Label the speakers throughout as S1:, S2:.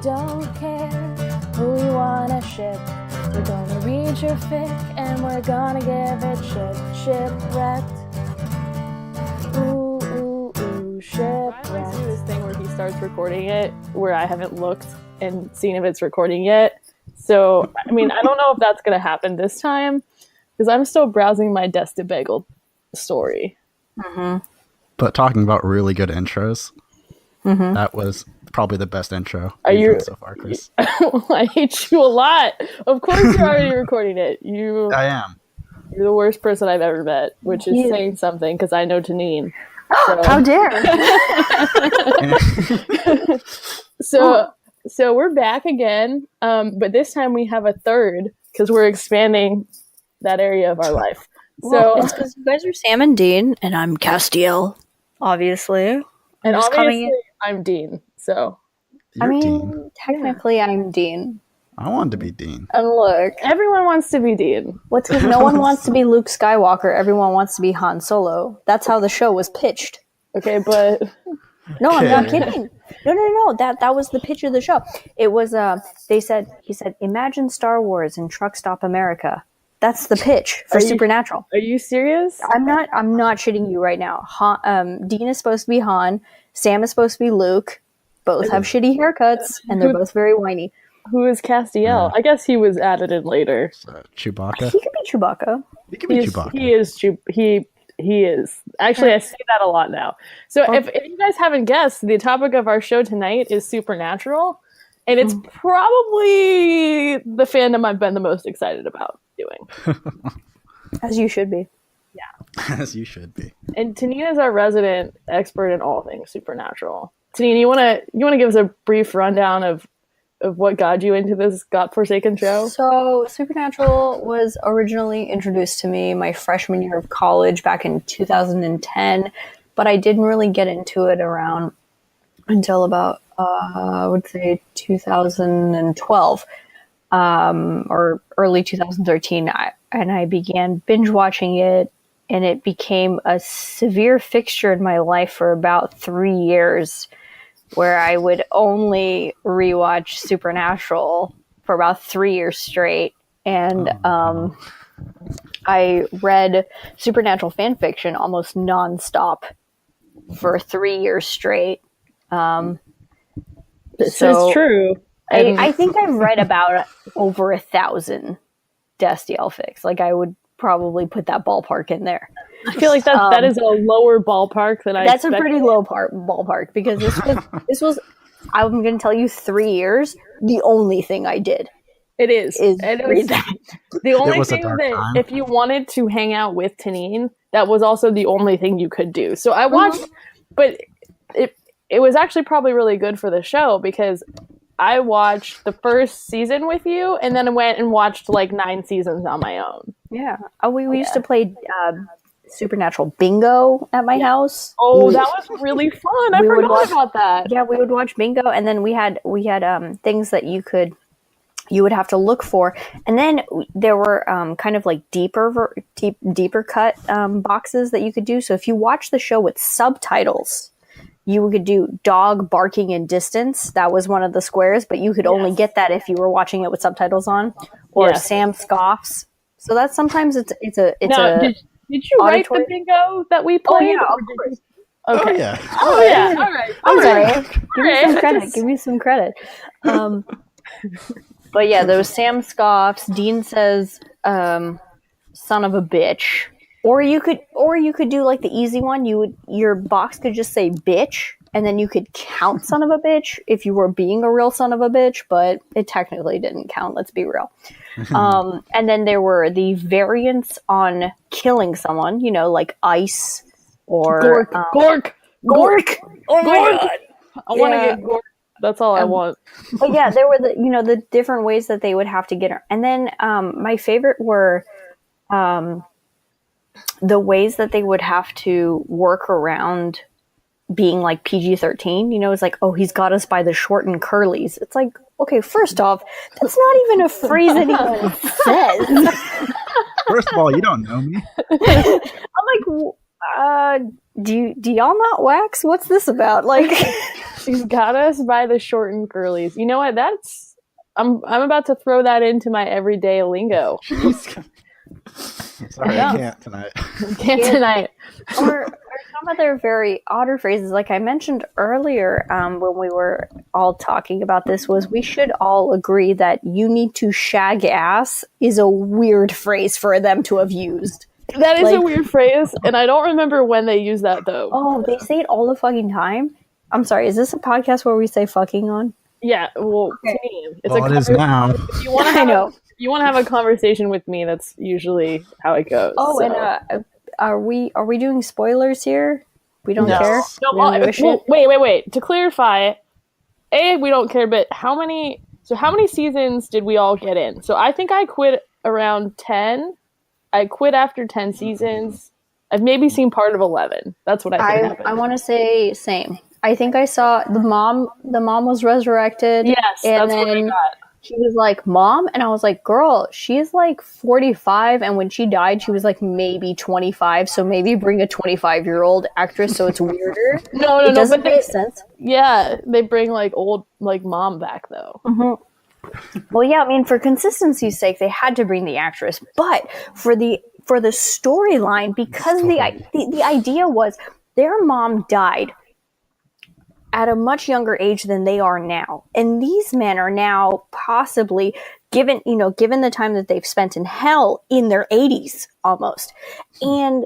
S1: don't care who we wanna ship. We're gonna read your fic and we're gonna give it shipwrecked. Ooh, shipwrecked. I always do this thing where he starts recording it where I haven't looked and seen if it's recording yet. So, I mean, I don't know if that's gonna happen this time because I'm still browsing my Destiel bagel story.
S2: Mm-hmm.
S3: But talking about really good intros, that was probably the best intro you've done so far, Cris.
S1: I hate you a lot. Of course you're already recording it.
S3: I am.
S1: You're the worst person I've ever met, which is saying something because I know Taneene. So.
S2: How dare!
S1: So we're back again, but this time we have a third because we're expanding that area of our life.
S2: Well, it's because you guys are Sam and Dean, and I'm Destiel, obviously.
S1: And obviously, I'm Dean. So
S3: You're Dean.
S2: Technically, I'm Dean.
S3: I wanted to be Dean.
S2: And look,
S1: everyone wants to be Dean.
S2: What's because no one wants to be Luke Skywalker. Everyone wants to be Han Solo. That's how the show was pitched.
S1: Okay, but
S2: no, I'm not kidding. No. That was the pitch of the show. It was. He said, imagine Star Wars in Truck Stop America. That's the pitch for Supernatural.
S1: Are you serious?
S2: I'm not shitting you right now. Dean is supposed to be Han. Sam is supposed to be Luke. Both have shitty haircuts, and they're both very whiny.
S1: Who is Destiel? I guess he was added in later.
S3: Chewbacca.
S2: He could be Chewbacca.
S3: He could be Chewbacca.
S1: He is. Actually, I say that a lot now. So if you guys haven't guessed, the topic of our show tonight is Supernatural. And it's probably the fandom I've been the most excited about doing.
S2: As you should be.
S1: Yeah.
S3: As you should be.
S1: And Taneene is our resident expert in all things Supernatural. Taneene, you wanna give us a brief rundown of what got you into this godforsaken show?
S2: So Supernatural was originally introduced to me my freshman year of college back in 2010, but I didn't really get into it until about I would say 2012 or early 2013. And I began binge watching it, and it became a severe fixture in my life for about 3 years, where I would only rewatch Supernatural for about 3 years straight. And I read Supernatural fanfiction almost nonstop for 3 years straight.
S1: This is true.
S2: I think I've read about over 1,000 Destiel fics. Like, I would probably put that ballpark in there.
S1: I feel like that is a lower ballpark than I
S2: That's
S1: expected.
S2: a pretty low ballpark, because this was I'm going to tell you 3 years, the only thing I did.
S1: It is
S2: read that.
S1: The only thing that if you wanted to hang out with Taneene, that was also the only thing you could do. So I watched, but it was actually probably really good for the show, because I watched the first season with you, and then I went and watched like 9 seasons on my own.
S2: Yeah. We used to play Supernatural bingo at my house.
S1: Oh, that was really fun. I forgot about that.
S2: Yeah, we would watch bingo, and then we had things that you would have to look for, and then there were kind of like deeper cut boxes that you could do. So if you watch the show with subtitles, you could do dog barking in distance. That was one of the squares, but you could only get that if you were watching it with subtitles on. Or Sam scoffs. So that's sometimes it's
S1: now,
S2: a.
S1: Did you write the bingo that we played?
S2: Oh, yeah, of course.
S1: Okay.
S3: Oh, yeah.
S1: Oh, yeah. All right.
S2: Give me some credit. But yeah, those Sam scoffs. Dean says, "Son of a bitch," or you could do like the easy one. Your box could just say "bitch," and then you could count "son of a bitch" if you were being a real son of a bitch. But it technically didn't count. Let's be real. And then there were the variants on killing someone. Like ice or
S1: Gork.
S2: Oh my god!
S1: I want to get Gork. That's all I want.
S2: But yeah, there were the different ways that they would have to get her. And then my favorite were the ways that they would have to work around being like PG-13. It's like, oh, he's got us by the short and curlies. It's like, okay, first off, that's not even a phrase anyone says.
S3: First of all, you don't know me.
S2: I'm like, do y'all not wax? What's this about? Like,
S1: She's got us by the short and curlies. You know what? I'm about to throw that into my everyday lingo.
S3: Sorry, I can't tonight.
S1: Can't tonight.
S2: Or some other very odder phrases, like I mentioned earlier when we were all talking about this, was we should all agree that "you need to shag ass" is a weird phrase for them to have used.
S1: That is a weird phrase, and I don't remember when they use that, though.
S2: Oh, they say it all the fucking time? I'm sorry, is this a podcast where we say fucking on?
S1: Yeah, well,
S2: Okay.
S1: it
S3: is now.
S1: If you want to have a conversation with me, that's usually how it goes.
S2: Oh,
S1: so.
S2: And are we doing spoilers here? We don't care?
S1: No, wait. To clarify, we don't care, but how many seasons did we all get in? So I think I quit around 10. I quit after 10 seasons. I've maybe seen part of 11. That's what I think happened.
S2: I want to say same. I think I saw the mom was resurrected.
S1: Yes,
S2: and
S1: that's
S2: then
S1: what I got.
S2: She was like, "Mom?" And I was like, "Girl, she's like 45, and when she died, she was like maybe 25, so maybe bring a 25-year-old actress so it's weirder."
S1: No,
S2: it doesn't make sense.
S1: Yeah, they bring like old mom back though.
S2: Mm-hmm. Well, yeah, I mean, for consistency's sake, they had to bring the actress, but for the storyline, because the idea was their mom died at a much younger age than they are now. And these men are now possibly, given the time that they've spent in hell, in their 80s almost. And,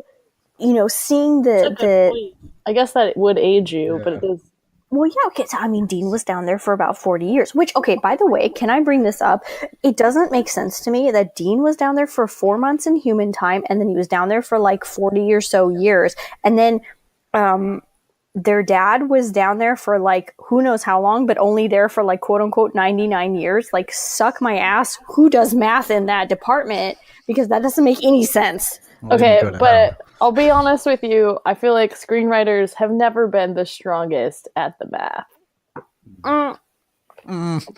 S2: seeing
S1: I guess that it would age you, but it does.
S2: Well, yeah, okay. So, I mean, Dean was down there for about 40 years, which, okay, by the way, can I bring this up? It doesn't make sense to me that Dean was down there for 4 months in human time, and then he was down there for like 40 or so years. And then, their dad was down there for like who knows how long, but only there for like quote unquote 99 years. Like, suck my ass. Who does math in that department? Because that doesn't make any sense.
S1: Okay, but I'll be honest with you. I feel like screenwriters have never been the strongest at the math.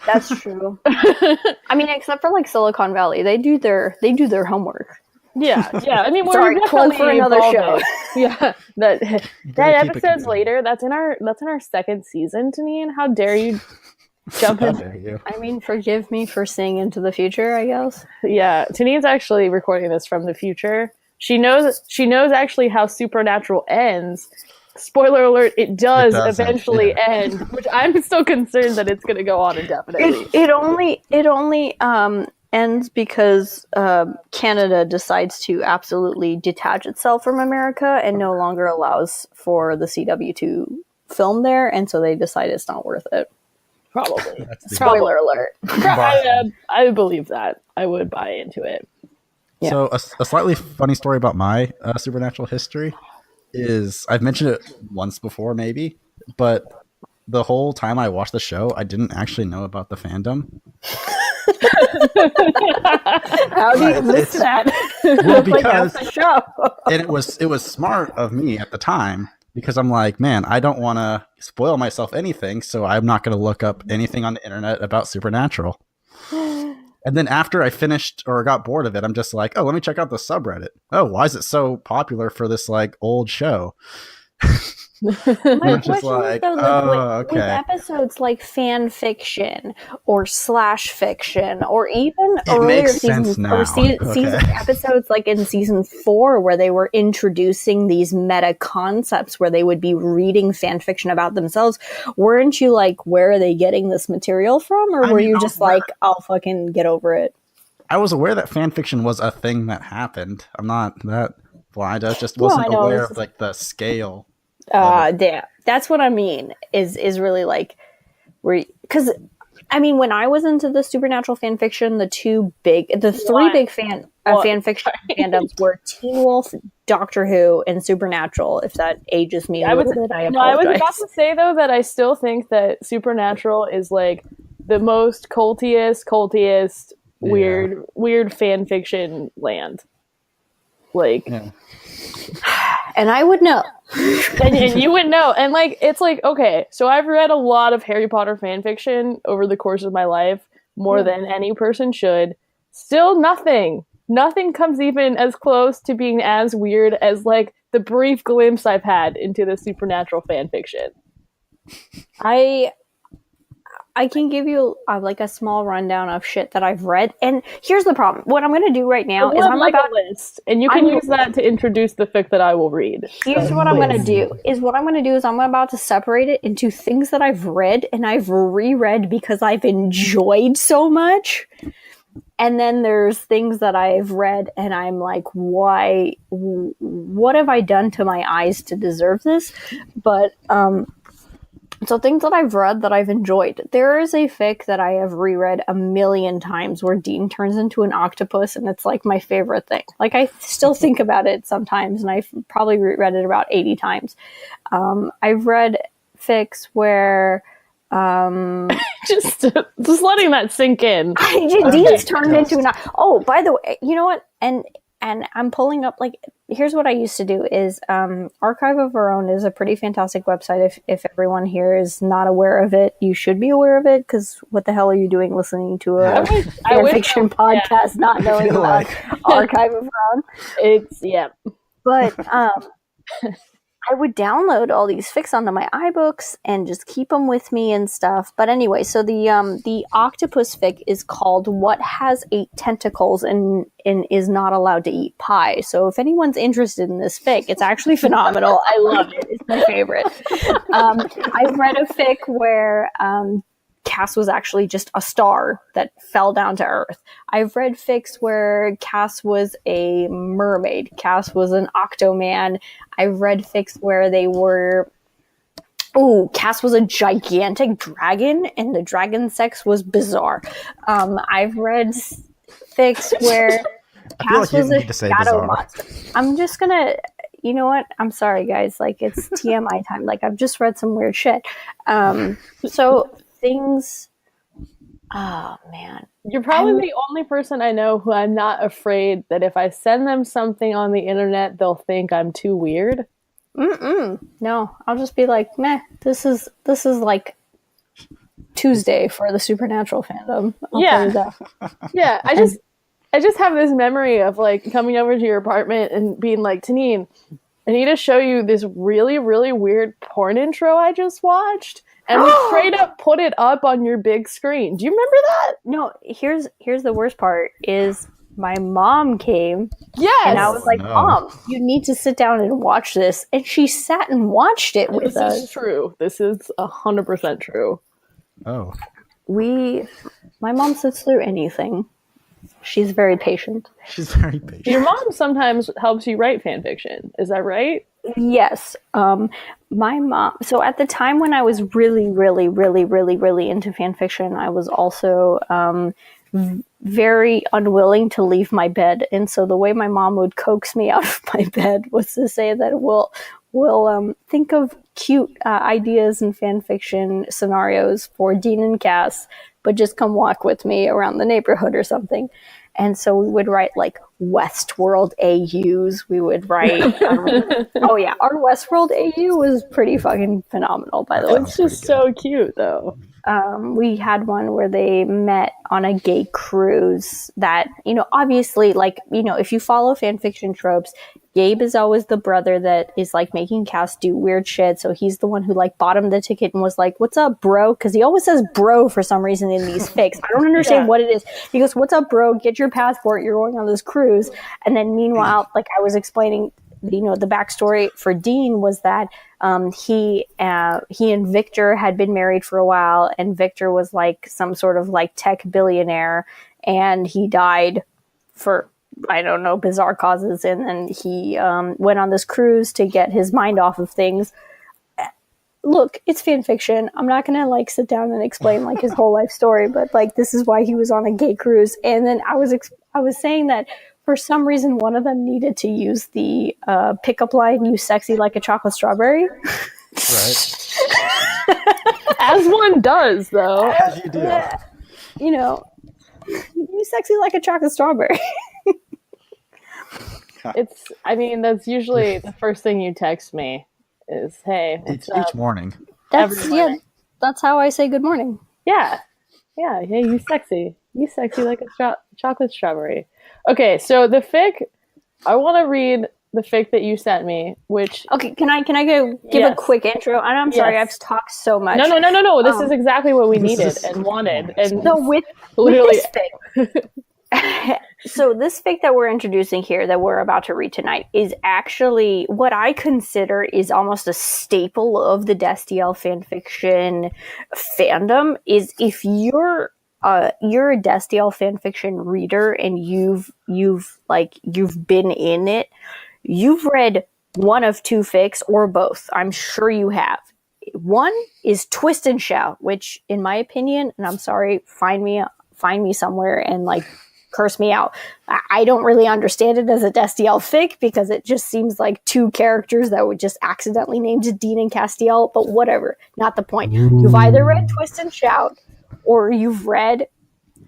S2: That's true. I mean, except for like Silicon Valley, they do their homework.
S1: Yeah. I mean, we're
S2: sorry, plug for another show.
S1: Yeah, that episode's later. That's in our second season, Taneene. How dare you jump in?
S3: Dare you?
S2: I mean, forgive me for seeing into the future, I guess.
S1: Yeah, Taneen's actually recording this from the future. She knows actually how Supernatural ends. Spoiler alert, it does eventually end, which I'm still concerned that it's going to go on indefinitely.
S2: It only ends because Canada decides to absolutely detach itself from America and no longer allows for the CW to film there, and so they decide it's not worth it.
S1: Probably.
S2: Spoiler alert.
S1: I believe that. I would buy into it.
S3: Yeah. So a slightly funny story about my Supernatural history is I've mentioned it once before maybe, but the whole time I watched the show, I didn't actually know about the fandom.
S2: How do you miss that?
S3: Well, because the show. And it was smart of me at the time because I'm like, man, I don't want to spoil myself anything, so I'm not going to look up anything on the internet about Supernatural. And then after I finished or got bored of it, I'm just like, oh, let me check out the subreddit. Oh, why is it so popular for this like old show?
S2: My question is though, with episodes like fan fiction or slash fiction or even earlier seasons or season episodes like in season 4 where they were introducing these meta concepts where they would be reading fan fiction about themselves, weren't you like, where are they getting this material from? Or were you just like, I'll fucking get over it?
S3: I was aware that fan fiction was a thing that happened. I'm not that blind. I just wasn't aware of like the scale.
S2: That's what I mean is really like because I mean, when I was into the Supernatural fan fiction, the three big fan fiction fandoms were Teen Wolf, Doctor Who, and Supernatural. If that ages me a little bit, I apologize.
S1: No, I was about to say though that I still think that Supernatural is like the most cultiest weird fan fiction land. Like. Yeah.
S2: And I would know.
S1: and you would know. And like, it's like, okay, so I've read a lot of Harry Potter fan fiction over the course of my life, more than any person should. Still nothing comes even as close to being as weird as like the brief glimpse I've had into the Supernatural fan fiction.
S2: I can give you like a small rundown of shit that I've read. And here's the problem. What I'm going to do right now is I'm
S1: like
S2: about
S1: a list, and you can use that to introduce the fic that I will read.
S2: Here's what I'm going to do. I'm about to separate it into things that I've read and I've reread because I've enjoyed so much. And then there's things that I've read and I'm like, why? What have I done to my eyes to deserve this? But so things that I've read that I've enjoyed. There is a fic that I have reread a million times where Dean turns into an octopus, and it's like my favorite thing. Like, I still think about it sometimes, and I've probably reread it about 80 times. I've read fics where
S1: just letting that sink in.
S2: Dean's turned into an. Oh, by the way, you know what? And I'm pulling up, like, here's what I used to do is Archive of Our Own is a pretty fantastic website. If everyone here is not aware of it, you should be aware of it, because what the hell are you doing listening to a fanfiction podcast not knowing about Archive of Our Own?
S1: It's,
S2: But I would download all these fics onto my iBooks and just keep them with me and stuff. But anyway, so the octopus fic is called "What Has 8 Tentacles and is Not Allowed to Eat Pie." So if anyone's interested in this fic, it's actually phenomenal. I love it. It's my favorite. I've read a fic where Cass was actually just a star that fell down to Earth. I've read fics where Cass was a mermaid. Cass was an octoman. I've read fics where they were... Cass was a gigantic dragon, and the dragon sex was bizarre. I've read fics where Cass was a shadow monster. I'm just gonna... You know what? I'm sorry, guys. Like, it's TMI time. Like, I've just read some weird shit. So... things. Oh man,
S1: you're probably the only person I know who I'm not afraid that if I send them something on the internet, they'll think I'm too weird.
S2: No, I'll just be like, meh. This is like Tuesday for the Supernatural fandom.
S1: Yeah. I just have this memory of like coming over to your apartment and being like, Taneene, I need to show you this really, really weird porn intro I just watched. And we straight up put it up on your big screen. Do you remember that?
S2: No, here's the worst part is my mom came.
S1: Yes.
S2: And I was like, Mom, you need to sit down and watch this. And she sat and watched it with us.
S1: This is true. This is 100% true.
S3: Oh.
S2: My mom sits through anything. She's very patient.
S1: Your mom sometimes helps you write fan fiction. Is that right?
S2: Yes. My mom. So at the time when I was really, really, really, really, really into fan fiction, I was also very unwilling to leave my bed. And so the way my mom would coax me out of my bed was to say that we'll think of cute ideas and fan fiction scenarios for Dean and Cass, but just come walk with me around the neighborhood or something. And so we would write like Westworld AUs. We would write, our Westworld AU was pretty fucking phenomenal, by the way.
S1: It's just so cute, though.
S2: We had one where they met on a gay cruise that, obviously, like, if you follow fan fiction tropes, Gabe is always the brother that is like making Cass do weird shit. So he's the one who like bought him the ticket and was like, "What's up, bro?" Because he always says bro for some reason in these fics. I don't understand what it is. He goes, "What's up, bro? Get your passport. You're going on this cruise." And then meanwhile, like I was explaining, the backstory for Dean was that he and Victor had been married for a while, and Victor was like some sort of like tech billionaire, and he died for, I don't know, bizarre causes. And then he went on this cruise to get his mind off of things. Look, it's fan fiction. I'm not going to like sit down and explain like his whole life story, but like this is why he was on a gay cruise. And then I was saying that for some reason one of them needed to use the pickup line, "You sexy like a chocolate strawberry."
S3: Right.
S1: As one does, though.
S3: As you do.
S2: "You sexy like a chocolate strawberry."
S1: That's usually the first thing you text me is, "Hey, what's up?"
S3: Each morning.
S2: That's how I say good morning.
S1: Yeah. Hey, you sexy like a chocolate strawberry. Okay, so the fic, I want to read the fic that you sent me, which
S2: okay, can I give a quick intro? And I'm sorry, I've talked so much.
S1: No. This is exactly what we needed and wanted. And
S2: so with
S1: literally
S2: this fic, so this fic that we're introducing here, that we're about to read tonight, is actually what I consider is almost a staple of the Destiel fanfiction fandom. Is if you're a Destiel fanfiction reader and you've been in it, you've read one of two fics or both. I'm sure you have. One is Twist and Shout, which, in my opinion, and I'm sorry, find me somewhere and like curse me out. I don't really understand it as a Destiel fic because it just seems like two characters that were just accidentally named Dean and Castiel. But whatever, not the point. You've either read Twist and Shout, or you've read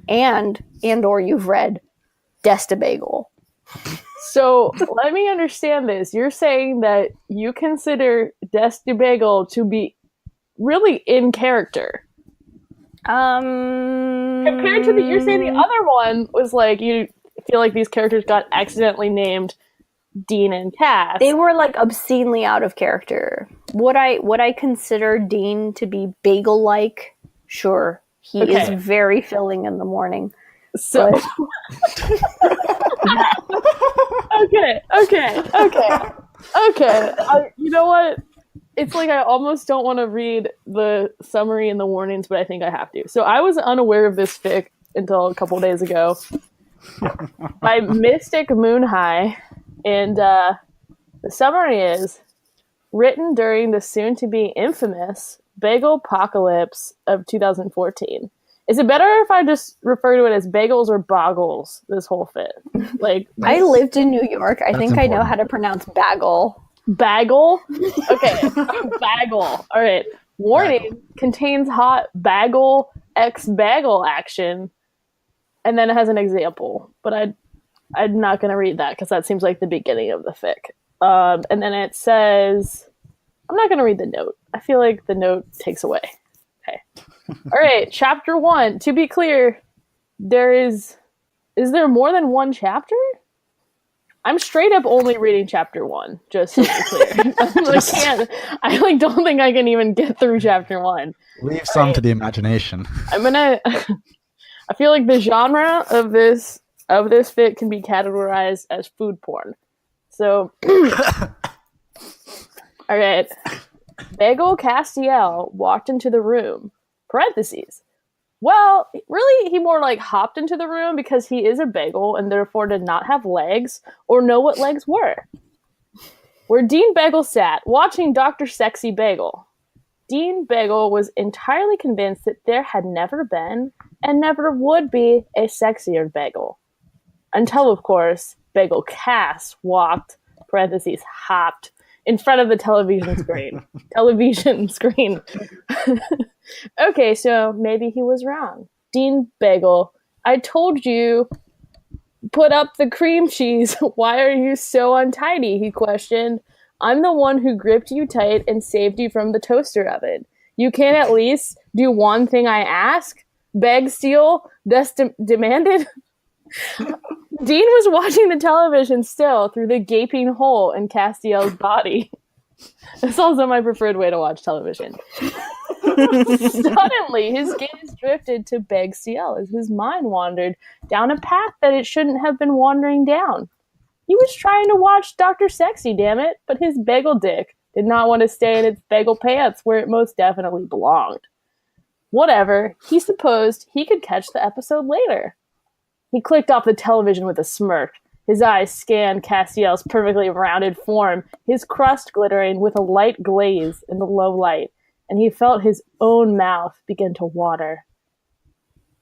S2: or you've read Destabagel.
S1: So let me understand this. You're saying that you consider Destabagel to be really in character. Compared to you're saying the other one was like, you feel like these characters got accidentally named Dean and Cass.
S2: They were like obscenely out of character. Would I consider Dean to be bagel-like? Sure. He is very filling in the morning.
S1: So okay. You know what? It's like I almost don't want to read the summary and the warnings, but I think I have to. So I was unaware of this fic until a couple days ago by Mystic Moon High, and the summary is written during the soon-to-be infamous Bagel Apocalypse of 2014. Is it better if I just refer to it as bagels or boggles? This whole fit, like
S2: I lived in New York. I think important. I know how to pronounce bagel.
S1: Bagel? Okay. Bagel. All right. Warning, contains hot bagel x bagel action. And then it has an example. But I'm not going to read that because that seems like the beginning of the fic. And then it says, I'm not going to read the note. I feel like the note takes away. Okay. All right. Chapter 1. To be clear, is there more than one chapter? I'm straight up only reading chapter 1, just so it's clear. I don't think I can even get through chapter 1.
S3: Leave some to the imagination.
S1: I feel like the genre of this fic can be categorized as food porn. So, all right. Bagel Castiel walked into the room. Parentheses. Well, really, he more like hopped into the room because he is a bagel and therefore did not have legs or know what legs were. Where Dean Bagel sat, watching Dr. Sexy Bagel. Dean Bagel was entirely convinced that there had never been and never would be a sexier bagel. Until, of course, Bagel Cass walked, parentheses, hopped, in front of the television screen. Okay, so maybe he was wrong. Dean Bagel, I told you, put up the cream cheese. Why are you so untidy? He questioned. I'm the one who gripped you tight and saved you from the toaster oven. You can't at least do one thing I ask? Beg, steal, demanded? Dean was watching the television still through the gaping hole in Castiel's body. It's also my preferred way to watch television. Suddenly, his gaze drifted to Bagstiel as his mind wandered down a path that it shouldn't have been wandering down. He was trying to watch Dr. Sexy, damn it, but his bagel dick did not want to stay in its bagel pants where it most definitely belonged. Whatever, he supposed he could catch the episode later. He clicked off the television with a smirk. His eyes scanned Castiel's perfectly rounded form, his crust glittering with a light glaze in the low light, and he felt his own mouth begin to water.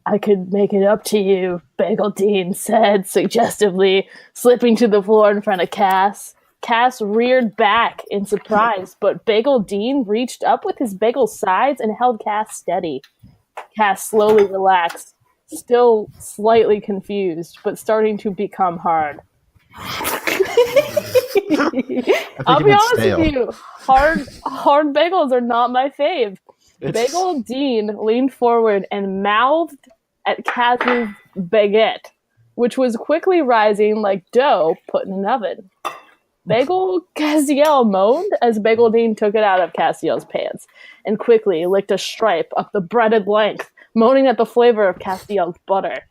S1: I could make it up to you, Bagel Dean said, suggestively, slipping to the floor in front of Cass. Cass reared back in surprise, but Bagel Dean reached up with his bagel sides and held Cass steady. Cass slowly relaxed, still slightly confused, but starting to become hard. I'll be honest with you, hard bagels are not my fave. Bagel Dean leaned forward and mouthed at Cass's baguette, which was quickly rising like dough put in an oven. Bagel Castiel moaned as Bagel Dean took it out of Castiel's pants and quickly licked a stripe up the breaded length, moaning at the flavor of Castiel's butter.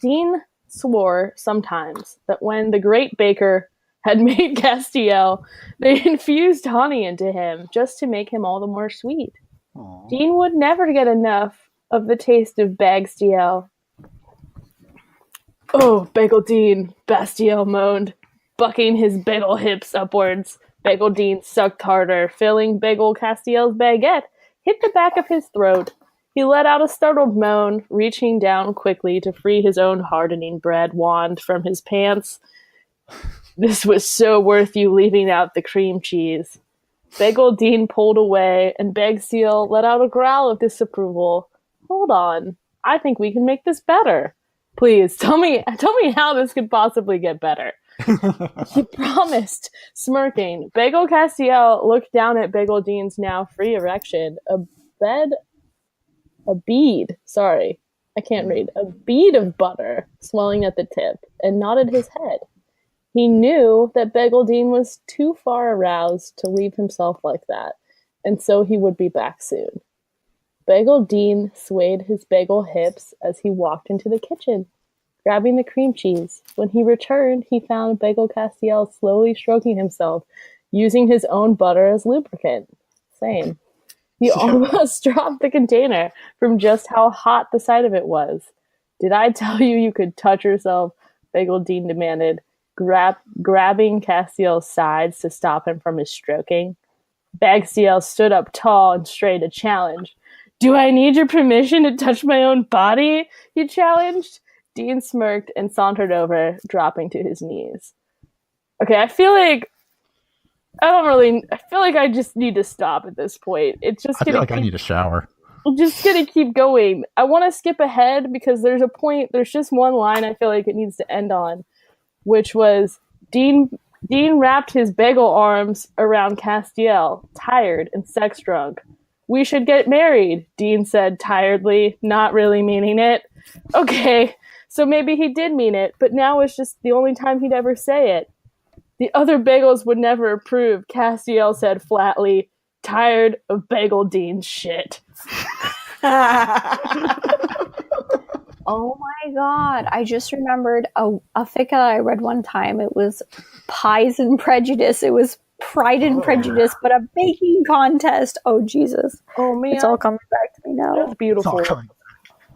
S1: Dean swore sometimes that when the great baker had made Castiel, they infused honey into him just to make him all the more sweet. Aww. Dean would never get enough of the taste of Bagstiel. Oh, Bagel Dean, Bastiel moaned, bucking his bagel hips upwards. Bagel Dean sucked harder, filling Bagel Castiel's baguette hit the back of his throat. He let out a startled moan, reaching down quickly to free his own hardening bread wand from his pants. This was so worth you leaving out the cream cheese. Bagel Dean pulled away, and Bagstiel let out a growl of disapproval. Hold on, I think we can make this better. Please, tell me how this could possibly get better. He promised, smirking. Bagel Castiel looked down at Bagel Dean's now free erection. A bead of butter swelling at the tip, and nodded his head. He knew that Bagel Dean was too far aroused to leave himself like that, and so he would be back soon. Bagel Dean swayed his bagel hips as he walked into the kitchen, grabbing the cream cheese. When he returned, he found Bagel Castiel slowly stroking himself, using his own butter as lubricant. Same. He almost dropped the container from just how hot the sight of it was. Did I tell you could touch yourself? Bagel Dean demanded, grabbing Castiel's sides to stop him from his stroking. Bagstiel stood up tall and straight, a challenge. Do I need your permission to touch my own body? He challenged. Dean smirked and sauntered over, dropping to his knees. Okay, I feel like I just need to stop at this point. It's just
S3: I need a shower.
S1: I'm just gonna keep going. I want to skip ahead because there's just one line I feel like it needs to end on, which was Dean wrapped his bagel arms around Castiel, tired and sex drunk. We should get married, Dean said tiredly, not really meaning it. Okay, so maybe he did mean it, but now it's just the only time he'd ever say it. The other bagels would never approve, Castiel said flatly, tired of Bagel Dean's shit.
S2: Oh my god, I just remembered a fic that I read one time. It was Pies and Prejudice. It was Pride and Prejudice, but a baking contest. Oh, Jesus.
S1: Oh, man.
S2: It's all coming back to me now.
S1: That's beautiful.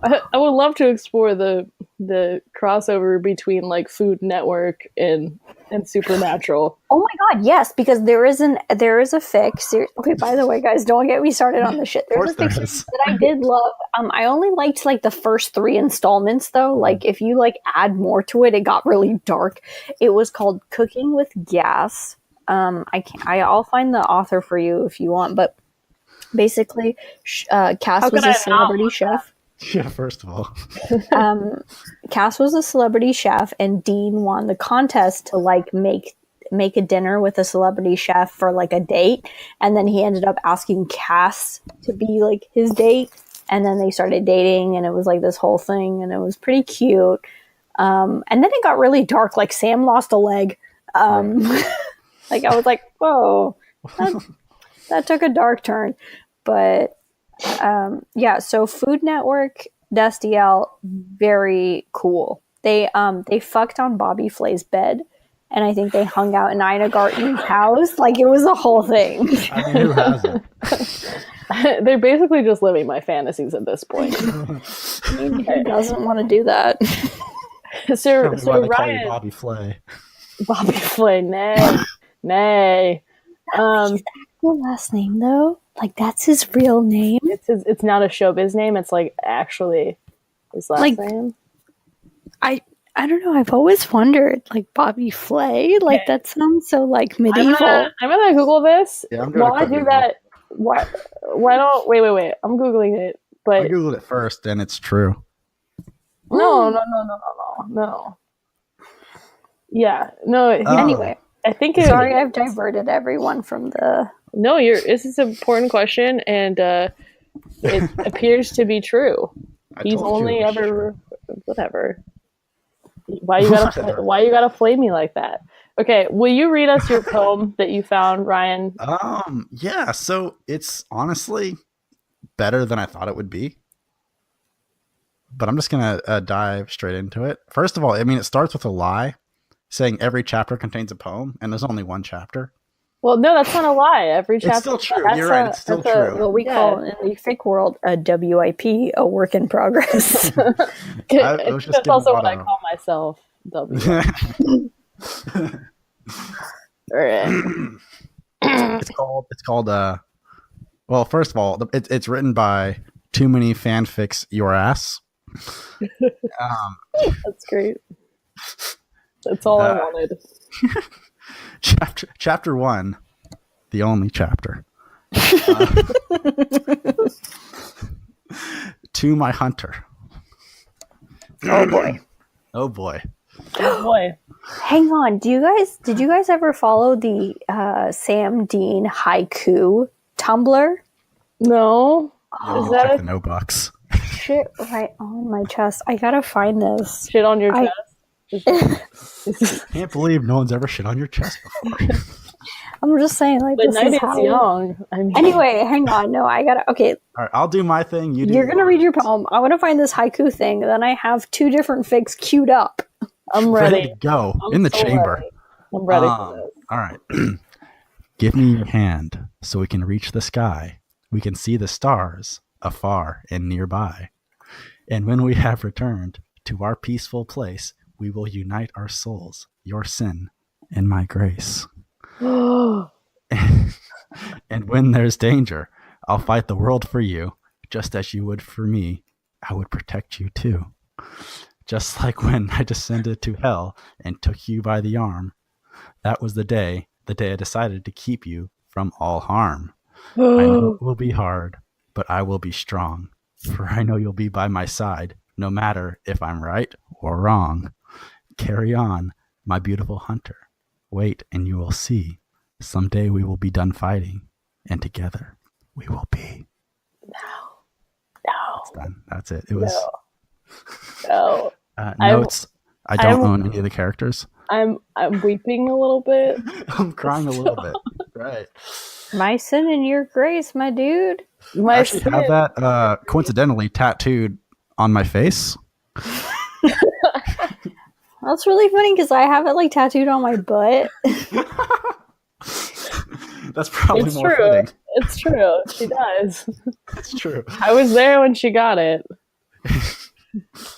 S1: I would love to explore the crossover between like Food Network and Supernatural.
S2: Oh my god, yes, because there is a fic. Okay, by the way, guys, don't get me started on this shit. There's a fic that I did love. I only liked like the first 3 installments though. Like if you like add more to it, it got really dark. It was called Cooking with Gas. I'll find the author for you if you want, but basically, Cass was a celebrity chef.
S3: Yeah, first of all.
S2: Cass was a celebrity chef, and Dean won the contest to like make a dinner with a celebrity chef for like a date, and then he ended up asking Cass to be like his date, and then they started dating, and it was like this whole thing, and it was pretty cute. And then it got really dark. Like Sam lost a leg. Like I was like, whoa, that took a dark turn. But yeah, so Food Network, Destiel, very cool. They fucked on Bobby Flay's bed, and I think they hung out in Ina Garten's house. Like it was a whole thing.
S3: I mean, who hasn't?
S1: They're basically just living my fantasies at this point.
S2: I mean, who doesn't want to do that?
S1: so
S3: Ryan, Bobby Flay.
S1: Bobby Flay, nay.
S2: That's his actual last name, though. Like that's his real name.
S1: It's not a showbiz name. It's like actually his last name.
S2: I don't know. I've always wondered, like Bobby Flay. Like that sounds so like medieval.
S1: I'm gonna Google this.
S3: Yeah,
S1: while I do that, why don't wait? I'm Googling it, but
S3: I Googled it first, and it's true.
S1: No. Yeah, no.
S2: Anyway,
S1: I think.
S2: Sorry, I've diverted everyone from the.
S1: No, this is an important question, and it appears to be true. He's only ever whatever. Why you gotta flame me like that? Okay, will you read us your poem that you found, Ryan?
S3: Yeah, so it's honestly better than I thought it would be. But I'm just going to dive straight into it. First of all, I mean, it starts with a lie saying every chapter contains a poem, and there's only one chapter.
S1: Well, no, that's not a lie. Every chapter.
S3: It's still true. You're right. It's still true.
S2: What we call in the fic world a WIP, a work in progress.
S1: That's also what I call myself.
S3: It's called well, first of all, it's written by Too Many Fanfics Your Ass.
S1: That's great. That's all I wanted.
S3: Chapter 1, the only chapter. To my hunter.
S2: Oh boy.
S3: Oh boy.
S1: Oh boy.
S2: Hang on. Did you guys ever follow the Sam Dean haiku Tumblr?
S1: No.
S3: Is that check the no box?
S2: Shit right on my chest. I gotta find this.
S1: Shit on your chest?
S3: Can't believe no one's ever shit on your chest before.
S2: I'm just saying, like,
S1: the
S2: this
S1: night
S2: is
S1: how young.
S2: I mean, anyway, hang on. No, I gotta. Okay.
S3: All right, I'll do my thing.
S2: You're gonna read your poem. I want to find this haiku thing. Then I have 2 different fics queued up.
S1: I'm ready
S3: to go in the chamber.
S1: Ready. I'm ready for this.
S3: All right. Give me your hand so we can reach the sky. We can see the stars afar and nearby. And when we have returned to our peaceful place, we will unite our souls, your sin and my grace. And when there's danger, I'll fight the world for you, just as you would for me. I would protect you too. Just like when I descended to hell and took you by the arm. That was the day I decided to keep you from all harm. I know it will be hard, but I will be strong. For I know you'll be by my side, no matter if I'm right or wrong. Carry on, my beautiful hunter. Wait, and you will see. Someday we will be done fighting, and together we will be.
S1: No.
S3: That's done. That's it. It was.
S1: No.
S3: Notes. I don't own any of the characters.
S1: I'm weeping a little bit.
S3: I'm crying a little bit. Right.
S2: My sin and your grace, my dude.
S3: I actually have that coincidentally tattooed on my face.
S2: That's really funny because I have it like tattooed on my butt.
S3: That's probably more fitting.
S1: It's true. She does.
S3: It's true.
S1: I was there when she got it.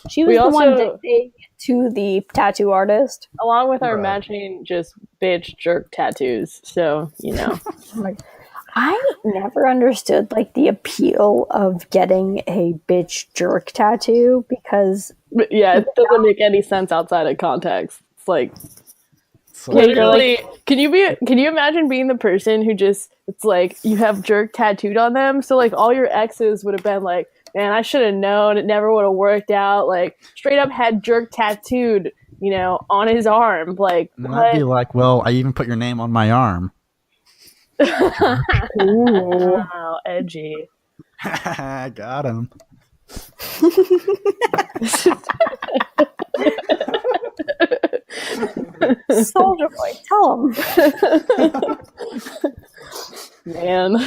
S2: She was the one dictating it to the tattoo artist.
S1: Along with our matching just bitch jerk tattoos. So,
S2: I never understood like the appeal of getting a bitch jerk tattoo because
S1: it doesn't make any sense outside of context. It's like literally, can you imagine being the person who just, it's like you have jerk tattooed on them, so like all your exes would have been like, man, I should have known, it never would have worked out, like straight up had jerk tattooed on his arm, like
S3: I'd be like, well, I even put your name on my arm.
S1: Wow, edgy.
S3: I got him.
S2: Soldier Boy, tell him.
S1: Man.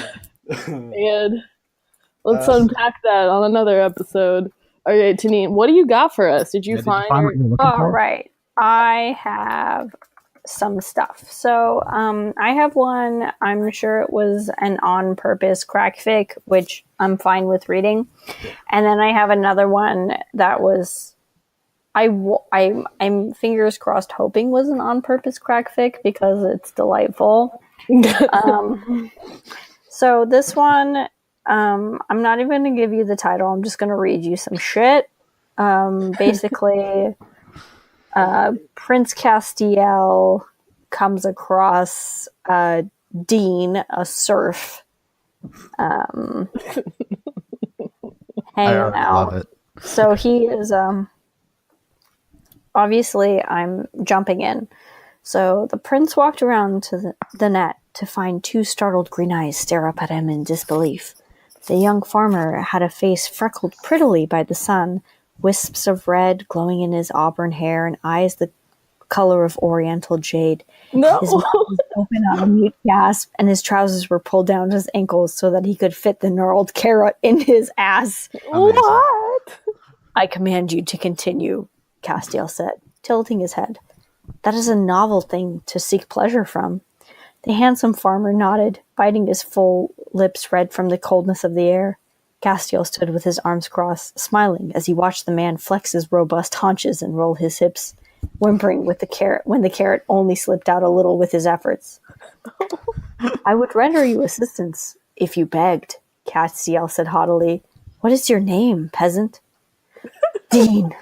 S1: Let's unpack that on another episode. Okay, Taneene, what do you got for us? Did you find
S2: All right. I have some stuff. So I have one, I'm sure it was an on-purpose crack fic, which I'm fine with reading. And then I have another one that was, I'm fingers crossed hoping was an on-purpose crack fic because it's delightful. So this one, I'm not even going to give you the title. I'm just going to read you some shit. Basically... Prince Castiel comes across Dean, a serf, hanging out. Love it. So he is obviously I'm jumping in. So the prince walked around to the net to find 2 startled green eyes stare up at him in disbelief. The young farmer had a face freckled prettily by the sun, wisps of red glowing in his auburn hair, and eyes the color of oriental jade.
S1: No.
S2: His mouth was open on a mute gasp, and his trousers were pulled down to his ankles so that he could fit the gnarled carrot in his ass.
S3: Amazing.
S1: What?
S2: I command you to continue, Destiel said, tilting his head. That is a novel thing to seek pleasure from. The handsome farmer nodded, biting his full lips red from the coldness of the air. Destiel stood with his arms crossed, smiling as he watched the man flex his robust haunches and roll his hips, whimpering with the carrot when the carrot only slipped out a little with his efforts. I would render you assistance if you begged, Destiel said haughtily. What is your name, peasant? Dean.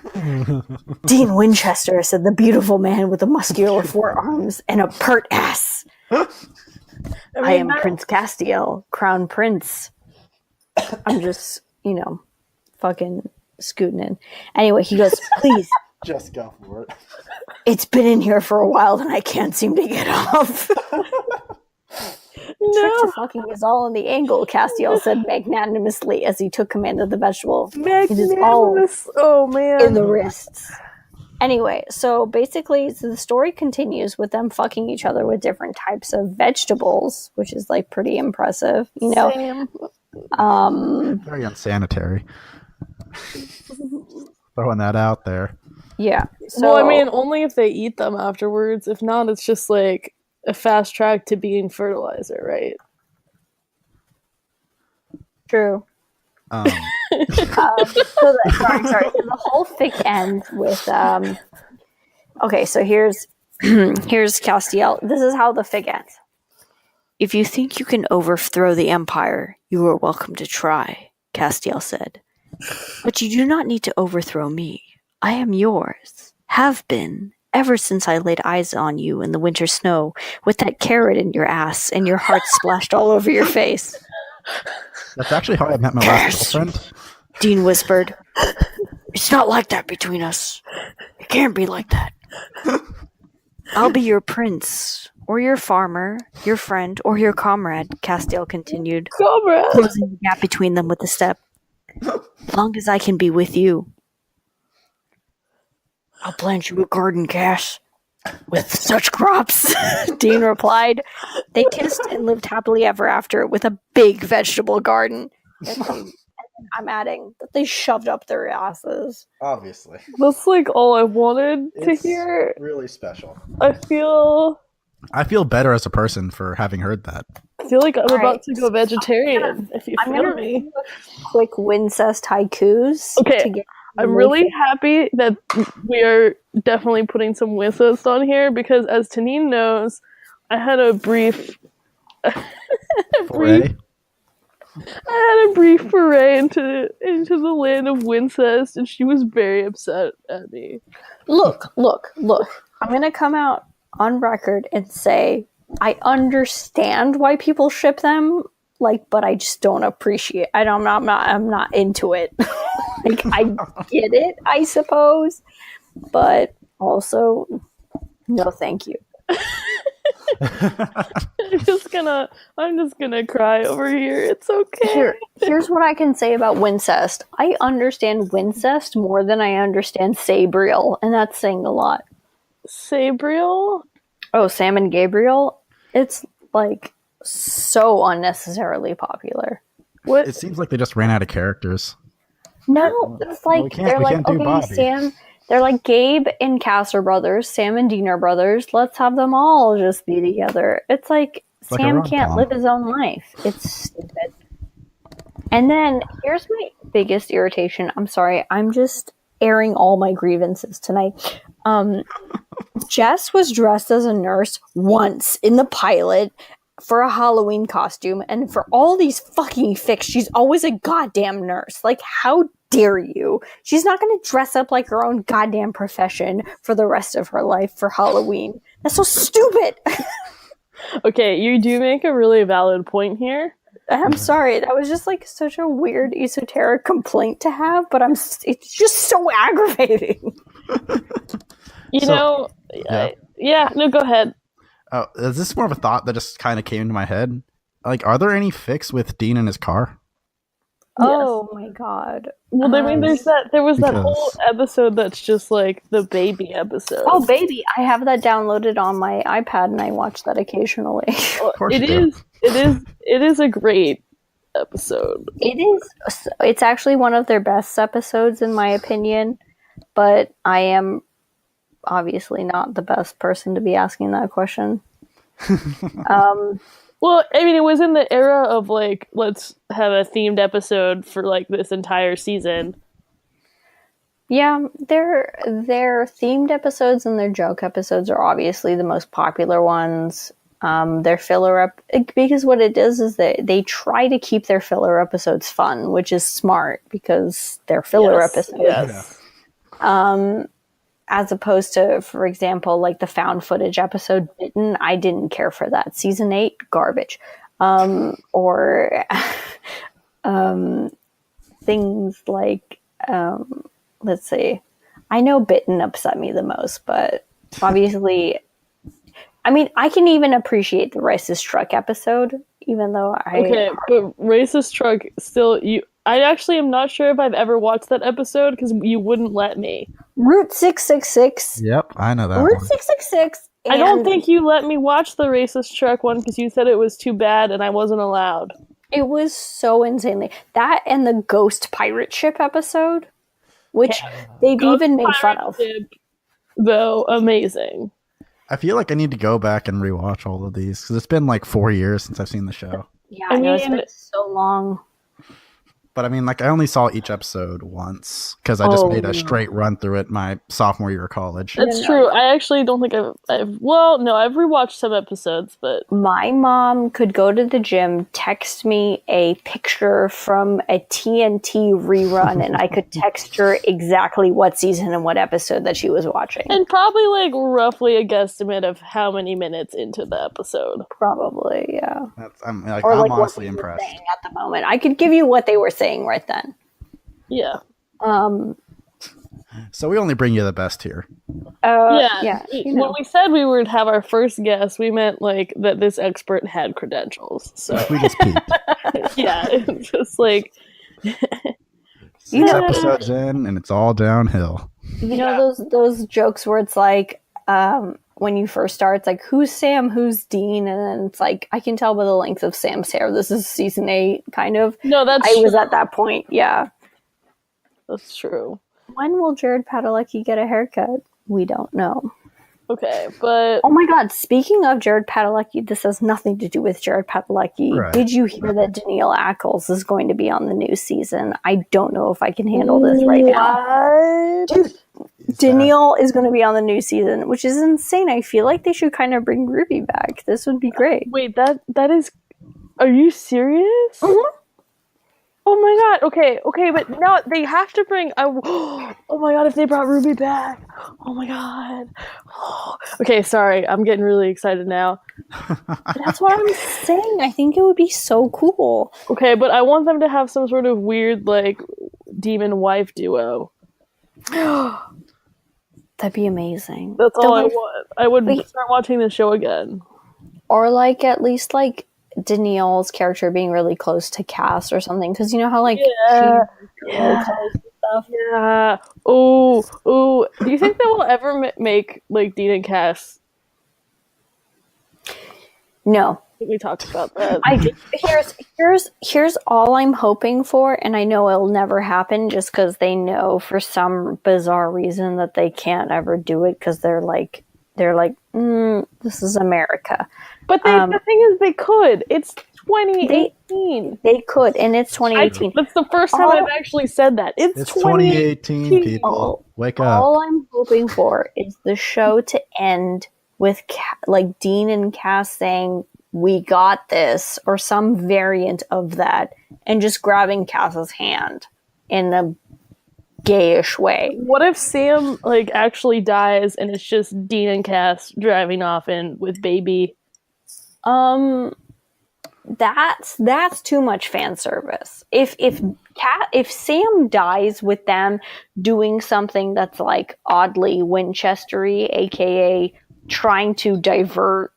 S2: Dean Winchester, said the beautiful man with the muscular forearms and a pert ass. I am Prince Destiel, Crown Prince. I'm just, fucking scooting in. Anyway, he goes, please.
S3: Just go for it.
S2: It's been in here for a while and I can't seem to get off. The trick to fucking is all in the angle, Destiel said magnanimously as he took command of the vegetable. It is all in the wrists. Anyway, so basically, the story continues with them fucking each other with different types of vegetables, which is like pretty impressive,
S1: Same.
S3: Very unsanitary. Throwing that out there.
S2: Yeah. So,
S1: well, I mean, only if they eat them afterwards. If not, it's just like a fast track to being fertilizer, right?
S2: True.
S3: Um,
S2: So the whole fic ends with okay, so here's Destiel. This is how the fic ends. If you think you can overthrow the empire, you are welcome to try, Destiel said. But you do not need to overthrow me. I am yours. Have been ever since I laid eyes on you in the winter snow with that carrot in your ass and your heart splashed all over your face.
S3: That's actually how I met my last girlfriend.
S2: Dean whispered. It's not like that between us. It can't be like that. I'll be your prince, or your farmer, your friend, or your comrade, Destiel continued, closing the gap between them with a step. As long as I can be with you. I'll plant you a garden, Cass. With such crops, Dean replied. They kissed and lived happily ever after with a big vegetable garden. I'm adding that they shoved up their asses.
S3: Obviously.
S1: That's like all I wanted to hear.
S3: Really special.
S1: I feel
S3: better as a person for having heard that.
S1: I feel like I'm about to go vegetarian, if you feel me.
S2: Quick Wincest haikus.
S1: Okay, I'm really happy that we are definitely putting some Wincest on here, because as Taneene knows, I had a brief
S3: Foray?
S2: I had a brief foray into the land of Wincest, and she was very upset at me. Look. I'm going to come out on record and say I understand why people ship them, but I just don't appreciate. I'm not into it. I get it, I suppose, but also, no, thank you. I'm just gonna cry over here. It's okay. Here's what I can say about Wincest. I understand Wincest more than I understand Sabriel, and that's saying a lot. Sabriel? Oh, Sam and Gabriel? It's so unnecessarily popular. What?
S3: It seems like they just ran out of characters.
S2: No, it's they're like, okay, Bobby. Sam. They're like Gabe and Cass are brothers. Sam and Dean are brothers. Let's have them all just be together. It's like Sam can't live his own life. It's stupid. And then here's my biggest irritation. I'm sorry. I'm just airing all my grievances tonight. Jess was dressed as a nurse once in the pilot for a Halloween costume, and for all these fucking fics, she's always a goddamn nurse. How dare you? She's not going to dress up like her own goddamn profession for the rest of her life for Halloween. That's so stupid. Okay, you do make a really valid point here. I'm sorry, that was just such a weird esoteric complaint to have, but it's just so aggravating. No, go ahead.
S3: Oh, is this more of a thought that just kind of came into my head? Are there any fics with Dean in his car?
S2: Oh my god.
S1: Well, I mean, there was that whole episode that's just like the baby episode.
S2: Oh, baby! I have that downloaded on my iPad, and I watch that occasionally.
S1: It is a great episode.
S2: It is. It's actually one of their best episodes, in my opinion. But I am obviously not the best person to be asking that question.
S1: Well, I mean, it was in the era of like, let's have a themed episode for like this entire season.
S2: Yeah, their themed episodes and their joke episodes are obviously the most popular ones. Their filler up, because what it does is that they try to keep their filler episodes fun, which is smart because they're filler episodes.
S1: Yes.
S2: As opposed to, for example, like the found footage episode Bitten, I didn't care for that. Season 8, garbage. Or things like, let's see. I know Bitten upset me the most, but obviously, I mean, I can even appreciate the Racist Truck episode, even though
S1: Okay, but Racist Truck still, I actually am not sure if I've ever watched that episode because you wouldn't let me.
S2: Route 666.
S3: Yep, I know that.
S2: Route 666.
S1: I don't think you let me watch the Racist Truck one because you said it was too bad and I wasn't allowed.
S2: It was so insanely. That and the Ghost Pirate Ship episode, which they've even made fun of.
S1: Ship, though, amazing.
S3: I feel like I need to go back and rewatch all of these because it's been like 4 years since I've seen the show.
S2: Yeah, I know it's been so long.
S3: But I mean, like, I only saw each episode once because I just made a straight run through it my sophomore year of college.
S1: That's true. I actually don't think I've rewatched some episodes, but
S2: my mom could go to the gym, text me a picture from a TNT rerun, and I could text her exactly what season and what episode that she was watching.
S1: And probably like roughly a guesstimate of how many minutes into the episode.
S2: Probably, yeah.
S3: I'm honestly impressed.
S2: At the moment, I could give you what they were saying right then.
S1: Yeah.
S3: So we only bring you the best here.
S1: Yeah. When we said we would have our first guest, we meant like that this expert had credentials. So
S3: we just peeped.
S1: Yeah, it's just like
S3: 6 episodes in, and it's all downhill.
S2: You know those jokes where it's like, when you first start, it's like, who's Sam, who's Dean? And then it's like, I can tell by the length of Sam's hair. This is season 8, kind of.
S1: No, that's
S2: I was at that point, yeah.
S1: That's true.
S2: When will Jared Padalecki get a haircut? We don't know.
S1: Okay, but...
S2: Oh my god, speaking of Jared Padalecki, this has nothing to do with Jared Padalecki. Right. Did you hear that Danielle Ackles is going to be on the new season? I don't know if I can handle this right now. Dude, Danielle is going to be on the new season, which is insane. I feel like they should kind of bring Ruby back. This would be great.
S1: Wait, that is... Are you serious?
S2: Mm-hmm.
S1: Oh my god, okay, but now they have to bring... Oh my god, if they brought Ruby back. Oh my god. Okay, sorry, I'm getting really excited now.
S2: That's what I'm saying. I think it would be so cool.
S1: Okay, but I want them to have some sort of weird, like, demon wife duo.
S2: That'd be amazing.
S1: That's all I want. I would start watching the show again.
S2: Or, like, at least, like, Danielle's character being really close to Cass or something, because you know how like really close and stuff.
S1: Yeah. Oh. Do you think they will ever make like Dean and Cass?
S2: No.
S1: I think we talked about that.
S2: Here's all I'm hoping for, and I know it'll never happen, just because they know for some bizarre reason that they can't ever do it, because they're like, this is America.
S1: But the thing is, they could. It's 2018.
S2: They could, and it's 2018.
S1: That's the first time I've actually said that. It's
S3: 2018, people. Wake up.
S2: All I'm hoping for is the show to end with like Dean and Cass saying, "We got this," or some variant of that, and just grabbing Cass's hand in a gayish way.
S1: What if Sam like actually dies and it's just Dean and Cass driving off in with baby?
S2: That's too much fan service. If Sam dies with them doing something that's like oddly Winchestery, aka trying to divert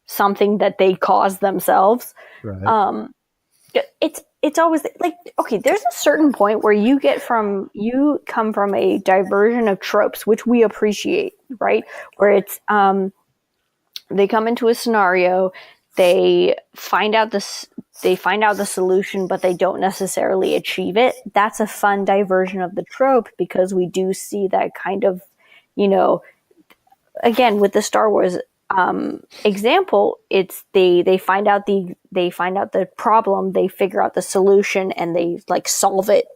S2: something that they caused themselves,
S3: right.
S2: it's always like, okay, there's a certain point where you come from a diversion of tropes, which we appreciate, right? Where it's, they come into a scenario, they find out the solution, but they don't necessarily achieve it. That's a fun diversion of the trope, because we do see that kind of, again, with the Star Wars example, it's they find out the problem, they figure out the solution, and they like solve it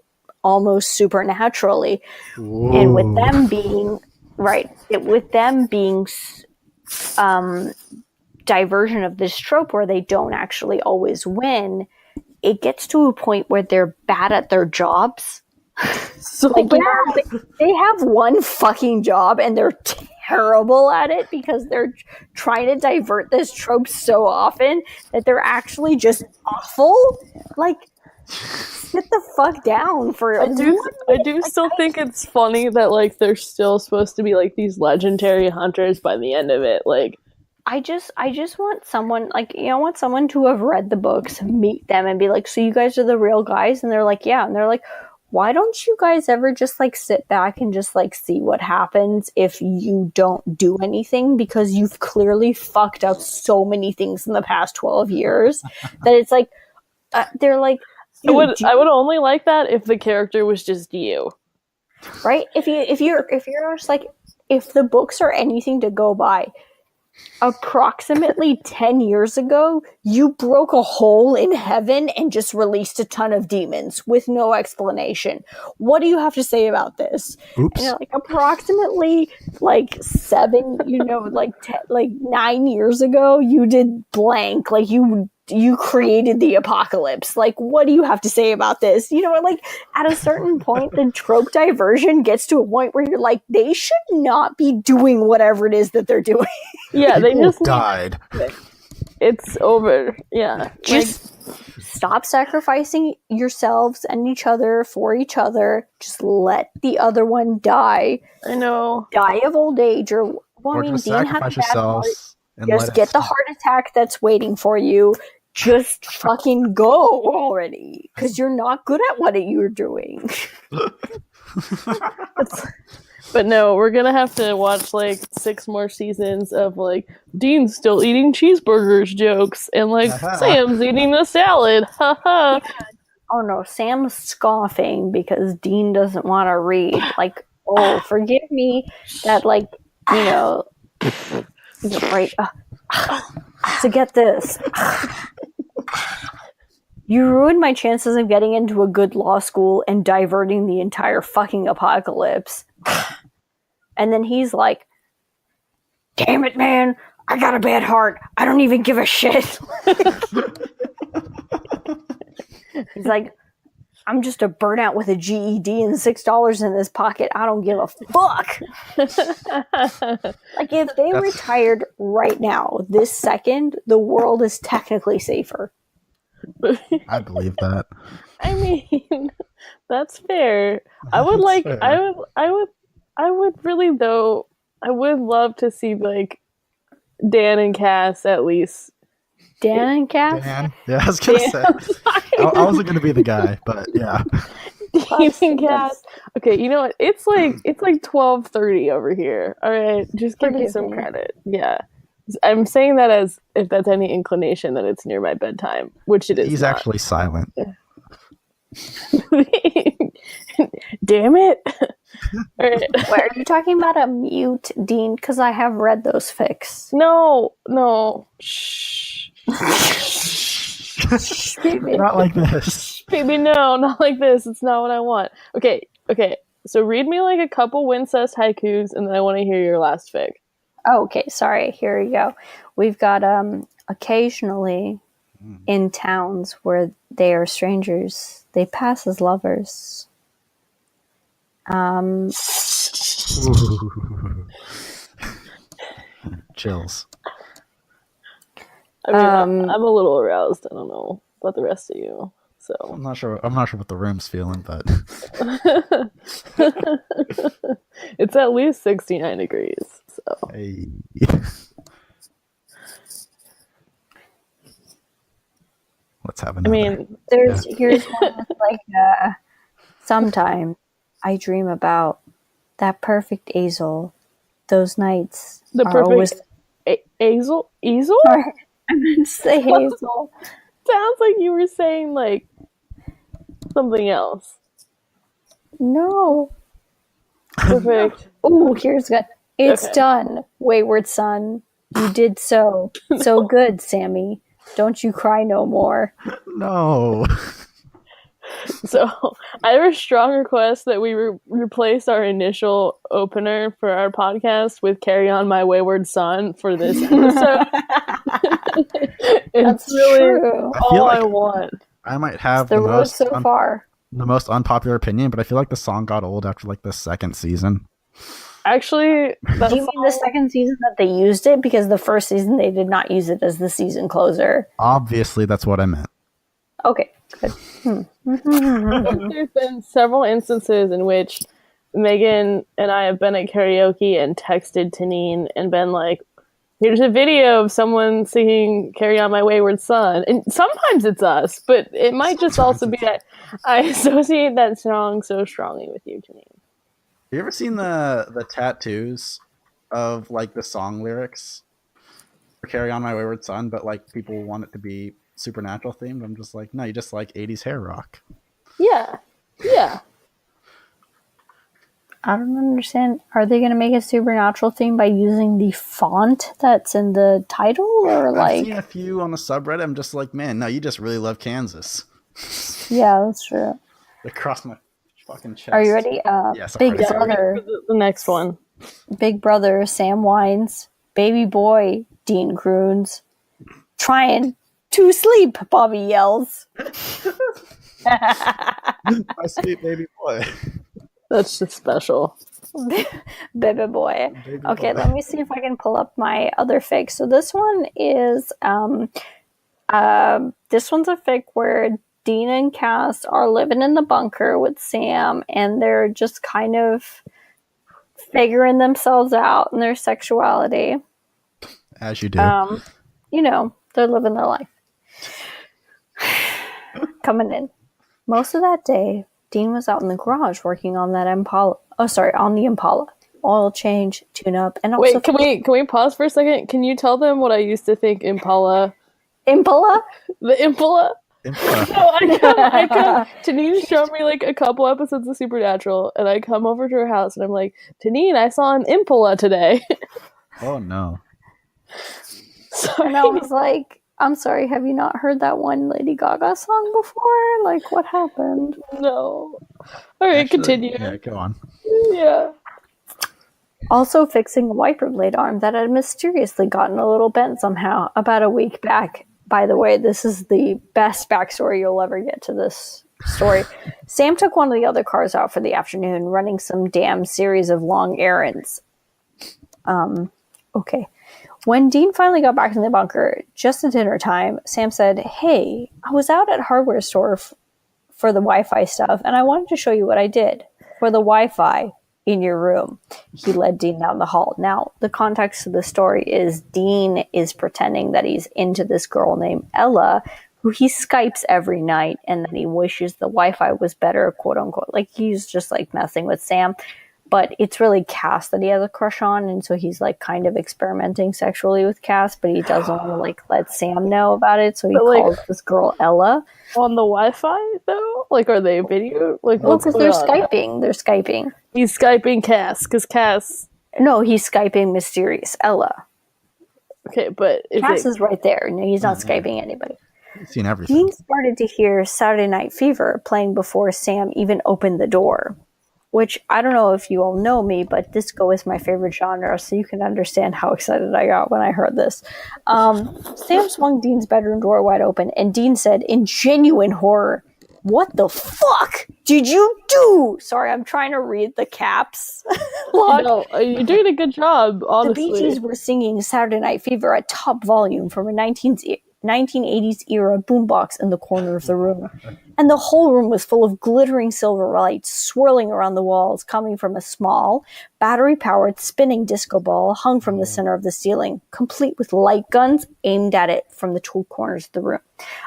S2: almost supernaturally. Whoa. And with them being diversion of this trope where they don't actually always win, it gets to a point where they're bad at their jobs. So like, they have one fucking job and they're terrible at it because they're trying to divert this trope so often that they're actually just awful. Like, sit the fuck down for
S1: I do still think it's funny that like they're still supposed to be like these legendary hunters by the end of it. Like,
S2: I just want someone, like, I want someone to have read the books, meet them, and be like, so you guys are the real guys? And they're like, yeah. And they're like, why don't you guys ever just like sit back and just like see what happens if you don't do anything? Because you've clearly fucked up so many things in the past 12 years that it's like, they're like,
S1: I would only like that if the character was just you.
S2: Right? If you're just like, if the books are anything to go by, approximately 10 years ago, you broke a hole in heaven and just released a ton of demons with no explanation. What do you have to say about this?
S3: Oops.
S2: And like approximately like 9 years ago, you did blank. Like you created the apocalypse. Like, what do you have to say about this? Like at a certain point, the trope diversion gets to a point where you're like, they should not be doing whatever it is that they're doing.
S1: Yeah,
S3: People
S1: they just
S3: died.
S1: It's over. Yeah.
S2: Just stop sacrificing yourselves and each other for each other. Just let the other one die.
S1: I know.
S2: Die of old age, or
S3: just
S2: Dean
S3: sacrifice yourselves.
S2: Just get the heart attack that's waiting for you. Just fucking go already, because you're not good at what you're doing.
S1: But no, we're gonna have to watch like 6 more seasons of like Dean's still eating cheeseburgers jokes and like Sam's eating the salad. Haha.
S2: Oh no, Sam's scoffing because Dean doesn't want to read. Like, oh, forgive me that, like, right. To get this. You ruined my chances of getting into a good law school and diverting the entire fucking apocalypse. And then he's like, damn it, man, I got a bad heart. I don't even give a shit. He's like, I'm just a burnout with a GED and $6 in his pocket. I don't give a fuck. Like, if they retired right now, this second, the world is technically safer.
S3: I believe that.
S1: I mean, that's fair. I would really, though, I would love to see like Dan and Cass at least.
S2: Dan and Cass?
S3: Dan? Yeah, I was gonna say. I wasn't gonna be the guy, but yeah.
S1: Dan and Cass. Okay, you know what? It's like 12:30 over here. All right, just give me some credit. Yeah. I'm saying that as if that's any inclination that it's near my bedtime, which it is.
S3: He's
S1: not.
S3: Actually silent.
S1: Damn it. All right.
S2: Wait, are you talking about a mute, Dean? Because I have read those fics.
S1: No. Shh.
S2: Baby.
S3: Not like this.
S1: Baby, no, not like this. It's not what I want. Okay. So read me like a couple Wincest haikus, and then I want to hear your last fic.
S2: Oh, okay, sorry. Here we go. We've got occasionally in towns where they are strangers, they pass as lovers.
S3: Chills.
S1: I mean, I'm a little aroused. I don't know about the rest of you. So
S3: I'm not sure what the room's feeling, but
S1: it's at least 69 degrees. So
S3: Let's have another.
S1: I mean,
S2: here's one that's like, sometimes I dream about that perfect Azel. Those nights
S1: the
S2: are
S1: perfect
S2: always...
S1: Easel?
S2: Sorry, I meant to say Hazel.
S1: Sounds like you were saying like something else.
S2: No.
S1: Perfect.
S2: Ooh, here's good. It's
S1: Okay.
S2: done, wayward son. You did so. So good, Sammy. Don't you cry no more.
S3: No.
S1: So I have a strong request that we replace our initial opener for our podcast with "Carry On My Wayward Son" for this episode. It's really
S2: true.
S1: all I want.
S3: I might have
S2: The road so far.
S3: The most unpopular opinion, but I feel like the song got old after like the second season.
S1: Actually,
S2: do you mean the second season that they used it? Because the first season they did not use it as the season closer.
S3: Obviously, that's what I meant.
S2: Okay, good.
S1: There's been several instances in which Megan and I have been at karaoke and texted Taneene and been like, here's a video of someone singing "Carry On My Wayward Son." And sometimes it's us, but it might just also be that I associate that song so strongly with you, Taneene.
S3: Have you ever seen the tattoos of like the song lyrics for "Carry On My Wayward Son," but like people want it to be supernatural themed? I'm just like, no, you just like 80s hair rock.
S1: Yeah.
S2: I don't understand. Are they going to make a supernatural theme by using the font that's in the title, or like?
S3: I've seen a few on the subreddit. I'm just like, man, no, you just really love Kansas.
S2: Yeah, that's true.
S3: Across my fucking chest.
S2: Are you ready?
S3: Yes,
S2: Big Brother.
S1: The next one.
S2: Big Brother. Sam Wines. Baby boy. Dean Groons. Trying to sleep. Bobby yells.
S3: My sweet baby boy.
S2: That's just special. Baby boy. Okay, let me see if I can pull up my other fic. So this one is this one's a fic where Dean and Cass are living in the bunker with Sam, and they're just kind of figuring themselves out in their sexuality.
S3: As you do.
S2: You know, they're living their life. Coming in. Most of that day, Dean was out in the garage working on that Impala. Oh, sorry, on the Impala. Oil change, tune up, and also...
S1: Wait, can we pause for a second? Can you tell them what I used to think Impala...
S2: Impala?
S1: The Impala?
S3: Impala.
S1: No, I come. Taneene showed me like a couple episodes of Supernatural, and I come over to her house, and I'm like, Taneene, I saw an Impala today.
S3: Oh, no.
S2: Sorry. And I was like... I'm sorry, have you not heard that one Lady Gaga song before? Like, what happened?
S1: No. Alright, continue.
S3: Yeah, go on.
S1: Yeah.
S2: Also fixing a wiper blade arm that had mysteriously gotten a little bent somehow about a week back. By the way, this is the best backstory you'll ever get to this story. Sam took one of the other cars out for the afternoon, running some damn series of long errands. Okay. When Dean finally got back in the bunker, just at dinner time, Sam said, "Hey, I was out at hardware store for the Wi-Fi stuff, and I wanted to show you what I did for the Wi-Fi in your room." He led Dean down the hall. Now, the context of the story is Dean is pretending that he's into this girl named Ella, who he Skypes every night, and then he wishes the Wi-Fi was better, quote unquote. Like, he's just like messing with Sam. But it's really Cass that he has a crush on, and so he's like kind of experimenting sexually with Cass, but he doesn't want to like let Sam know about it, so he calls this girl Ella.
S1: On the Wi-Fi though? Like, are they video? Like,
S2: well, because they're Skyping. They're Skyping.
S1: He's Skyping Cass, because Cass...
S2: No, he's Skyping mysterious Ella.
S1: Okay, but...
S2: Cass is right there. No, he's not Skyping anybody.
S3: He's seen everything.
S2: Dean started to hear Saturday Night Fever playing before Sam even opened the door. Which, I don't know if you all know me, but disco is my favorite genre, so you can understand how excited I got when I heard this. Sam swung Dean's bedroom door wide open, and Dean said, in genuine horror, "What the fuck did you do?" Sorry, I'm trying to read the caps.
S1: No, you're doing a good job, honestly.
S2: The Bee Gees were singing Saturday Night Fever at top volume from a 1980s 1980s era boombox in the corner of the room. And the whole room was full of glittering silver lights swirling around the walls, coming from a small, battery-powered spinning disco ball hung from the center of the ceiling, complete with light guns aimed at it from the two corners of the room.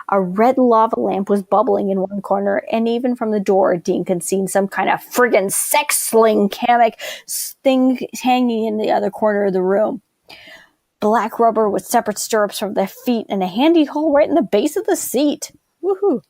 S2: A red lava lamp was bubbling in one corner, and even from the door, Dean could see some kind of friggin' sex sling hammock thing hanging in the other corner of the room. Black rubber with separate stirrups from their feet and a handy hole right in the base of the seat. Woohoo!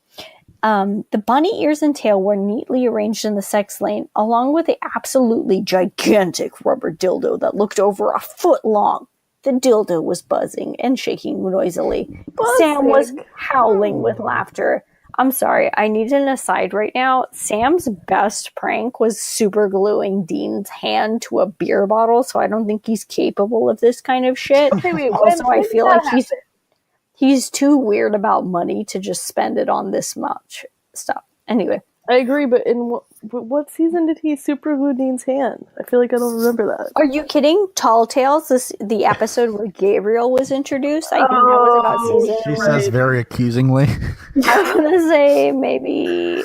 S2: The bunny ears and tail were neatly arranged in the sex lane, along with the absolutely gigantic rubber dildo that looked over a foot long. The dildo was buzzing and shaking noisily. Sam was howling with laughter. I'm sorry, I need an aside right now. Sam's best prank was super gluing Dean's hand to a beer bottle, so I don't think he's capable of this kind of shit. Also, I feel like he's too weird about money to just spend it on this much stuff. Anyway.
S1: I agree, but in what season did he super glue Dean's hand? I feel like I don't remember that.
S2: Are you kidding? Tall Tales, the episode where Gabriel was introduced. I think that was about season.
S3: She says very accusingly.
S2: I want to say maybe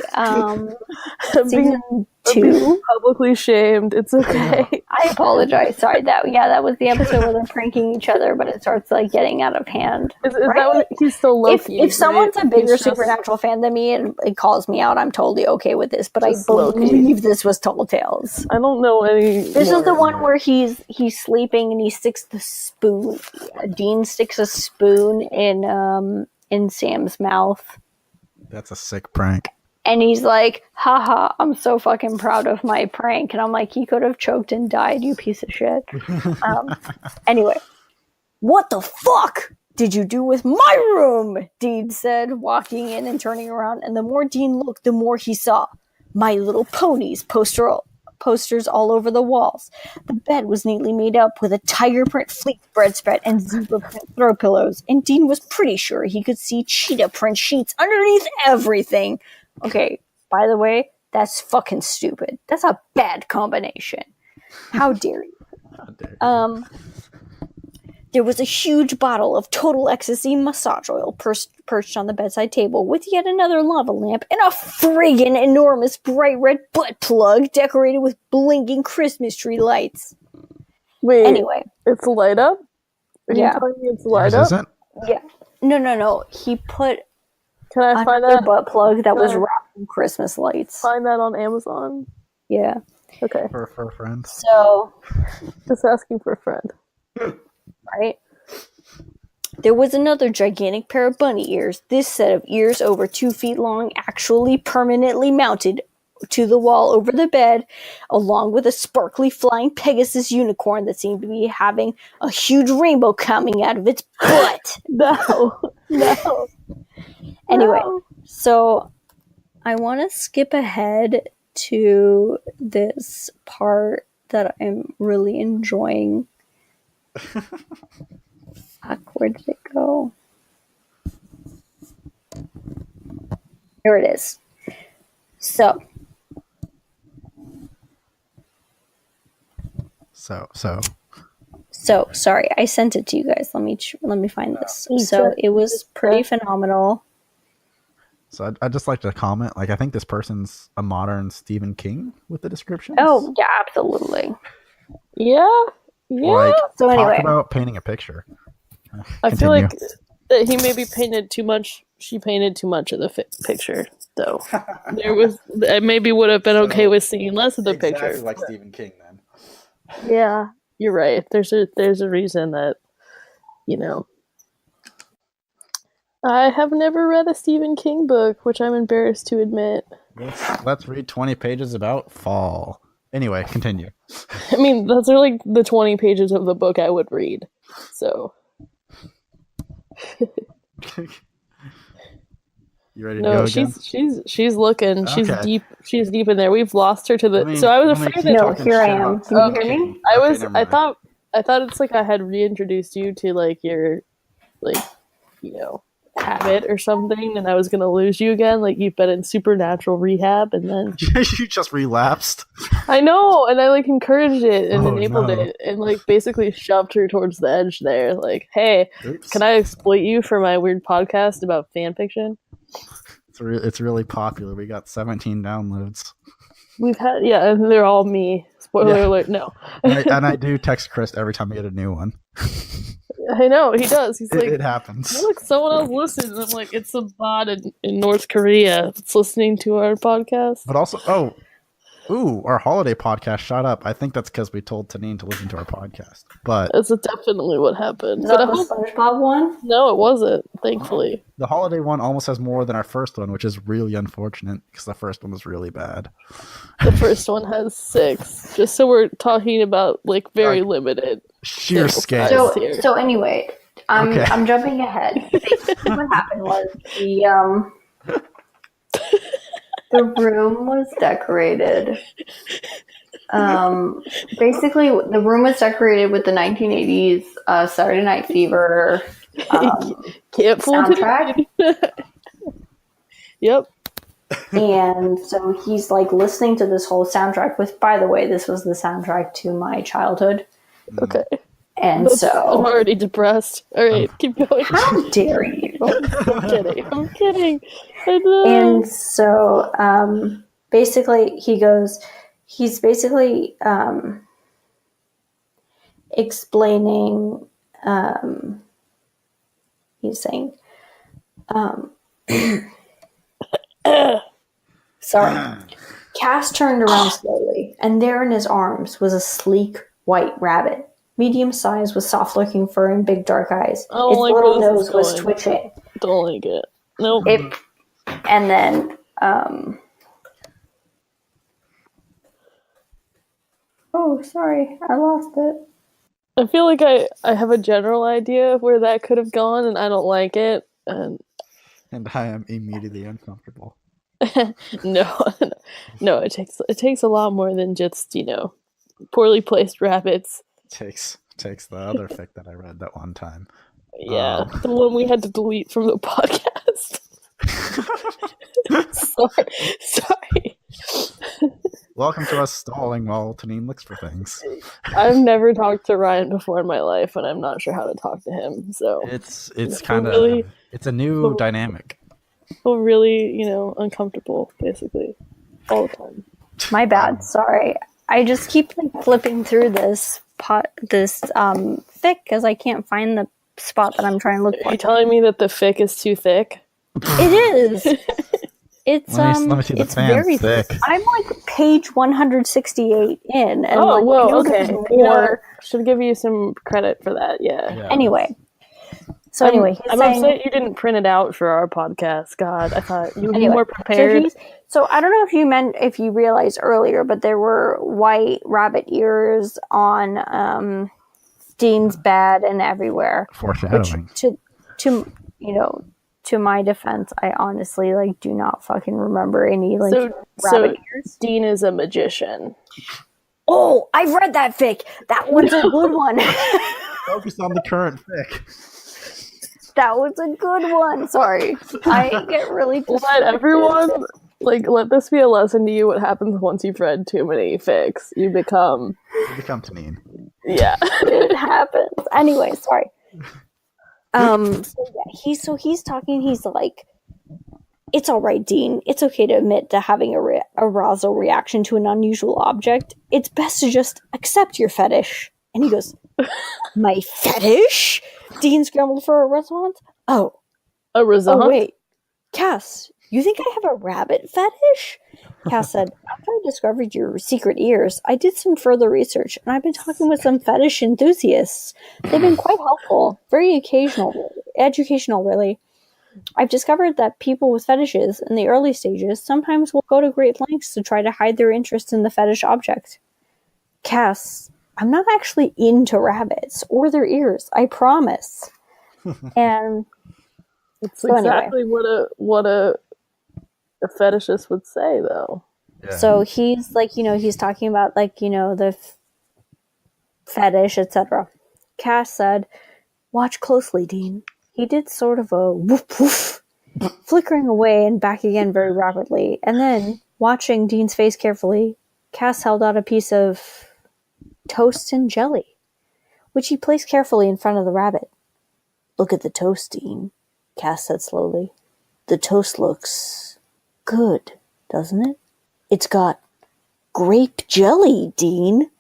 S2: season 2.
S1: Publicly shamed. It's okay.
S2: I apologize. Sorry. That was the episode where they're pranking each other, but it starts like getting out of hand.
S1: Is that what he's still low-key?
S2: If someone's a bigger Supernatural fan than me and it calls me out, I'm totally okay with this. But I believe this was Tall Tales.
S1: I don't know any.
S2: This is the one where he's sleeping and he sticks the spoon. Dean sticks a spoon in Sam's mouth.
S3: That's a sick prank.
S2: And he's like, haha, I'm so fucking proud of my prank. And I'm like, he could have choked and died, you piece of shit. Anyway, what the fuck did you do with my room? Dean said, walking in and turning around. And the more Dean looked, the more he saw My Little Ponies posters all over the walls. The bed was neatly made up with a tiger print fleece bedspread and zebra print throw pillows. And Dean was pretty sure he could see cheetah print sheets underneath everything. Okay, by the way, that's fucking stupid. That's a bad combination. How dare you? There was a huge bottle of Total Ecstasy massage oil perched on the bedside table with yet another lava lamp and a friggin' enormous bright red butt plug decorated with blinking Christmas tree lights.
S1: Wait,
S2: anyway.
S1: It's light up? Are you telling me it's light up?
S3: Isn't?
S2: Yeah. No. He put
S1: Can I find that
S2: butt plug that was wrapped in Christmas lights.
S1: Find that on Amazon?
S2: Yeah.
S1: Okay.
S3: For a friend.
S2: So.
S1: Just asking for a friend.
S2: Right? There was another gigantic pair of bunny ears. This set of ears over 2 feet long, actually permanently mounted to the wall over the bed, along with a sparkly flying Pegasus unicorn that seemed to be having a huge rainbow coming out of its butt.
S1: No.
S2: Anyway, so I want to skip ahead to this part that I'm really enjoying. Fuck, where did it go? Here it is. So, sorry, I sent it to you guys. Let me find this. So it was pretty phenomenal.
S3: So I'd just like to comment, like, I think this person's a modern Stephen King with the descriptions.
S2: Oh, yeah, absolutely.
S1: Yeah.
S3: Like,
S2: so anyway.
S3: Talk about painting a picture.
S1: I feel like that he maybe painted too much. She painted too much of the picture, though. I maybe would have been okay with seeing less of the picture.
S3: Exactly like Stephen King, then.
S1: Yeah, you're right. There's a reason that, I have never read a Stephen King book, which I'm embarrassed to admit.
S3: Let's read 20 pages about fall. Anyway, continue.
S1: I mean, those are like the 20 pages of the book I would read. So.
S3: You ready to go again?
S1: She's looking.
S3: Okay.
S1: She's deep in there. We've lost her to the. So I was afraid that.
S2: No, here I am. Can you hear me?
S1: I thought it's like I had reintroduced you to like your, like, habit or something, and I was gonna lose you again. Like you've been in supernatural rehab, and then
S3: You just relapsed.
S1: I know, and I like encouraged it and
S3: Oh,
S1: enabled
S3: no.
S1: it, and like basically shoved her towards the edge there. Like, hey,
S3: Oops.
S1: can I exploit you for my weird podcast about fan fiction?
S3: It's really popular. We got 17 downloads.
S1: We've had, yeah, and they're all me. Spoiler alert, no.
S3: And I do text Chris every time we get a new one.
S1: I know, he does. He's like,
S3: it happens.
S1: look, someone else listens. And I'm like, it's a bot in North Korea that's listening to our podcast.
S3: But also, our holiday podcast shot up. I think that's because we told Taneene to listen to our podcast. But
S1: That's definitely what happened.
S2: Not the SpongeBob one?
S1: No, it wasn't, thankfully.
S3: the holiday one almost has more than our first one, which is really unfortunate because the first one was really bad.
S1: The first one has 6. Just so we're talking about like very limited
S3: sheer scale.
S2: So anyway, I'm jumping ahead. Basically what happened was the room was decorated. Basically, the room was decorated with the 1980s Saturday Night Fever
S1: Can't fool
S2: soundtrack.
S1: Yep.
S2: And so he's like listening to this whole soundtrack, which, by the way, this was the soundtrack to my childhood.
S1: Okay.
S2: And
S1: I'm already depressed. All right, keep going.
S2: How dare you?
S1: I'm kidding. I know.
S2: And so basically he's basically explaining, he's saying, sorry. Cass turned around slowly, and there in his arms was a sleek white rabbit, medium size with soft-looking fur and big dark eyes. Its little nose was twitching.
S1: Don't like it. Nope.
S2: And then, oh, sorry, I lost it.
S1: I feel like I have a general idea of where that could have gone, and I don't like it. And
S3: I am immediately uncomfortable.
S1: no, it takes a lot more than just poorly placed rabbits.
S3: Takes the other fic that I read that one time.
S1: Yeah, the one we had to delete from the podcast. Sorry.
S3: Welcome to us stalling while Taneene looks for things.
S1: I've never talked to Ryan before in my life, and I'm not sure how to talk to him. So
S3: it's kind of it's a new dynamic.
S1: Feel really uncomfortable basically all the time.
S2: My bad. Sorry. I just keep flipping through this fic because I can't find the spot that I'm trying to look for.
S1: Are you telling me that the fic is too thick?
S2: It is. It's
S3: let me see the
S2: it's
S3: fan
S2: very
S3: thick.
S2: I'm like page 168 in, and
S1: okay.
S2: More.
S1: Should give you some credit for that. Yeah.
S2: Anyway. So
S1: I'm
S2: he's
S1: upset you didn't print it out for our podcast. God, I thought you were more prepared.
S2: So I don't know if you realized earlier, but there were white rabbit ears on Dean's bed and everywhere.
S3: Foreshadowing.
S2: To my defense, I honestly do not fucking remember any rabbit ears.
S1: Dean is a magician.
S2: Oh, I've read that fic. That one's a good one.
S3: Focus on the current fic.
S2: That was a good one. Sorry. I get really
S1: distracted. Let everyone, let this be a lesson to you what happens once you've read too many fics. You become
S3: Taneene.
S1: Yeah.
S2: It happens. Anyway, sorry. He's talking, he's like, it's all right, Dean. It's okay to admit to having a arousal reaction to an unusual object. It's best to just accept your fetish. And he goes, my fetish? Dean scrambled for a response. Oh.
S1: A response?
S2: Oh, wait. Cass, you think I have a rabbit fetish? Cass said, after I discovered your secret ears, I did some further research, and I've been talking with some fetish enthusiasts. They've been quite helpful. Very educational, really. I've discovered that people with fetishes in the early stages sometimes will go to great lengths to try to hide their interest in the fetish object. Cass, I'm not actually into rabbits or their ears, I promise. And
S1: it's exactly what a fetishist would say, though.
S3: Yeah.
S2: So he's he's talking about the fetish, etc. Cass said, "Watch closely, Dean. he did sort of a woof woof, flickering away and back again very rapidly. And then, watching Dean's face carefully, Cass held out a piece of toast and jelly, which he placed carefully in front of the rabbit. "Look at the toast, Dean," Cass said slowly. "The toast looks good, doesn't it? It's got grape jelly, Dean."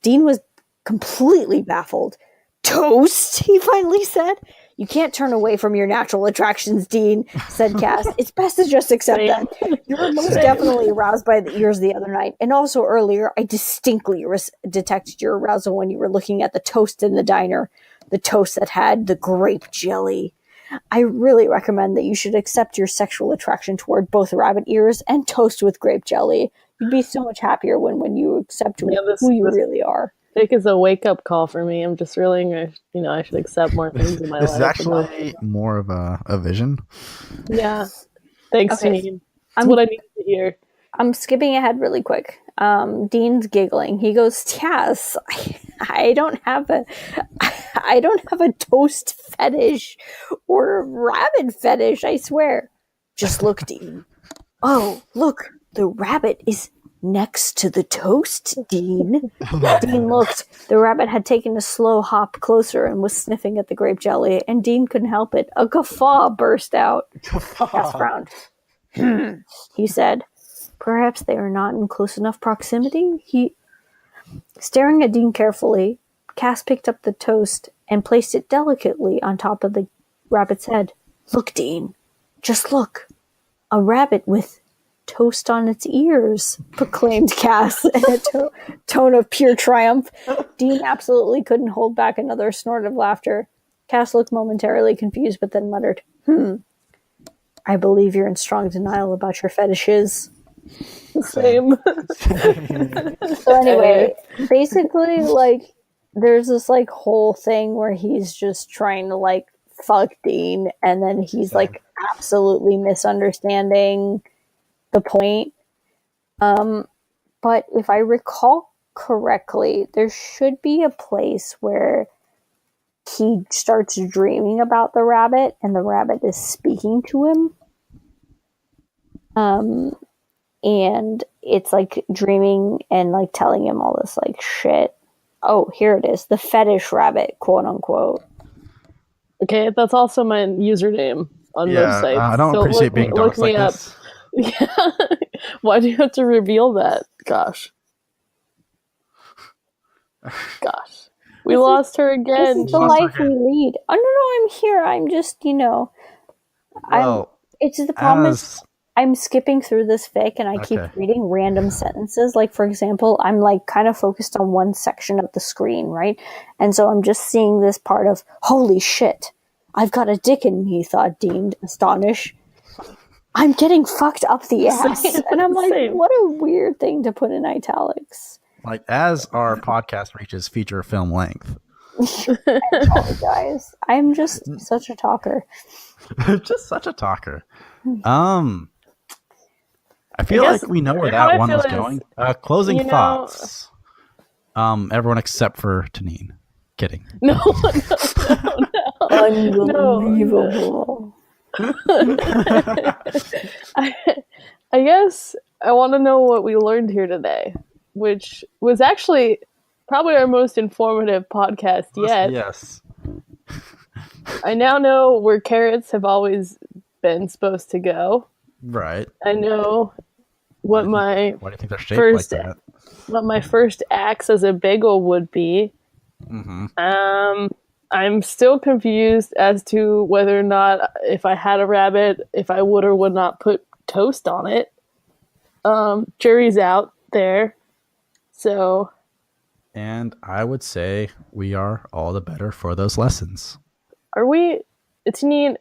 S2: Dean was completely baffled. "Toast?" he finally said. "You can't turn away from your natural attractions, Dean," said Cass. "It's best to just accept them. You were most definitely aroused by the ears the other night. And also earlier, I distinctly detected your arousal when you were looking at the toast in the diner. The toast that had the grape jelly. I really recommend that you should accept your sexual attraction toward both rabbit ears and toast with grape jelly. You'd be so much happier when you accept who you really are."
S1: I think it's a wake-up call for me. I'm just realizing, I should accept more things in my life.
S3: This is actually more of a vision.
S1: Yeah. Thanks, Taneene. That's what I needed to hear.
S2: I'm skipping ahead really quick. Dean's giggling. He goes, "Cass, I don't have a toast fetish or a rabbit fetish, I swear. Just look, Dean. Oh, look, the rabbit is next to the toast, Dean." Dean looked. The rabbit had taken a slow hop closer and was sniffing at the grape jelly, and Dean couldn't help it. A guffaw burst out. Cass frowned. He said, "Perhaps they are not in close enough proximity?" Staring at Dean carefully, Cass picked up the toast and placed it delicately on top of the rabbit's head. "Look, Dean. Just look. A rabbit with toast on its ears," proclaimed Cass in a tone of pure triumph. Dean absolutely couldn't hold back another snort of laughter. Cass looked momentarily confused, but then muttered, "I believe you're in strong denial about your fetishes."
S1: Same.
S2: So anyway, basically, there's this, whole thing where he's just trying to, fuck Dean, and then he's, absolutely misunderstanding the point. But if I recall correctly, there should be a place where he starts dreaming about the rabbit and the rabbit is speaking to him. And it's dreaming and telling him all this shit. Oh, here it is. The fetish rabbit, quote unquote.
S1: Okay, that's also my username on most sites.
S3: I don't appreciate being doxed like this.
S1: Yeah. Why do you have to reveal that? Gosh. We lost her again.
S2: This is the life we lead. Oh, no, I'm here. I'm just, it's the problem is I'm skipping through this fic and I keep reading random sentences. For example, I'm kind of focused on one section of the screen, right? And so I'm just seeing this part of, "Holy shit, I've got a dick in me," thought Dean, astonished. "I'm getting fucked up the ass." And I'm what a weird thing to put in italics.
S3: As our podcast reaches feature film length.
S2: I apologize. I'm just such a talker.
S3: Just such a talker. I feel like we know where that one was going. Closing thoughts. Everyone except for Taneene. Kidding.
S1: No.
S2: Unbelievable.
S1: I guess I want to know what we learned here today, which was actually probably our most informative podcast yet.
S3: Yes.
S1: I now know where carrots have always been supposed to go.
S3: Right.
S1: I know what
S3: why do you think they're shaped like that?
S1: What my first axe as a bagel would be.
S3: Mm-hmm.
S1: I'm still confused as to whether or not if I had a rabbit, if I would or would not put toast on it. Jury's out there. So.
S3: And I would say we are all the better for those lessons.
S1: Are we? Taneene,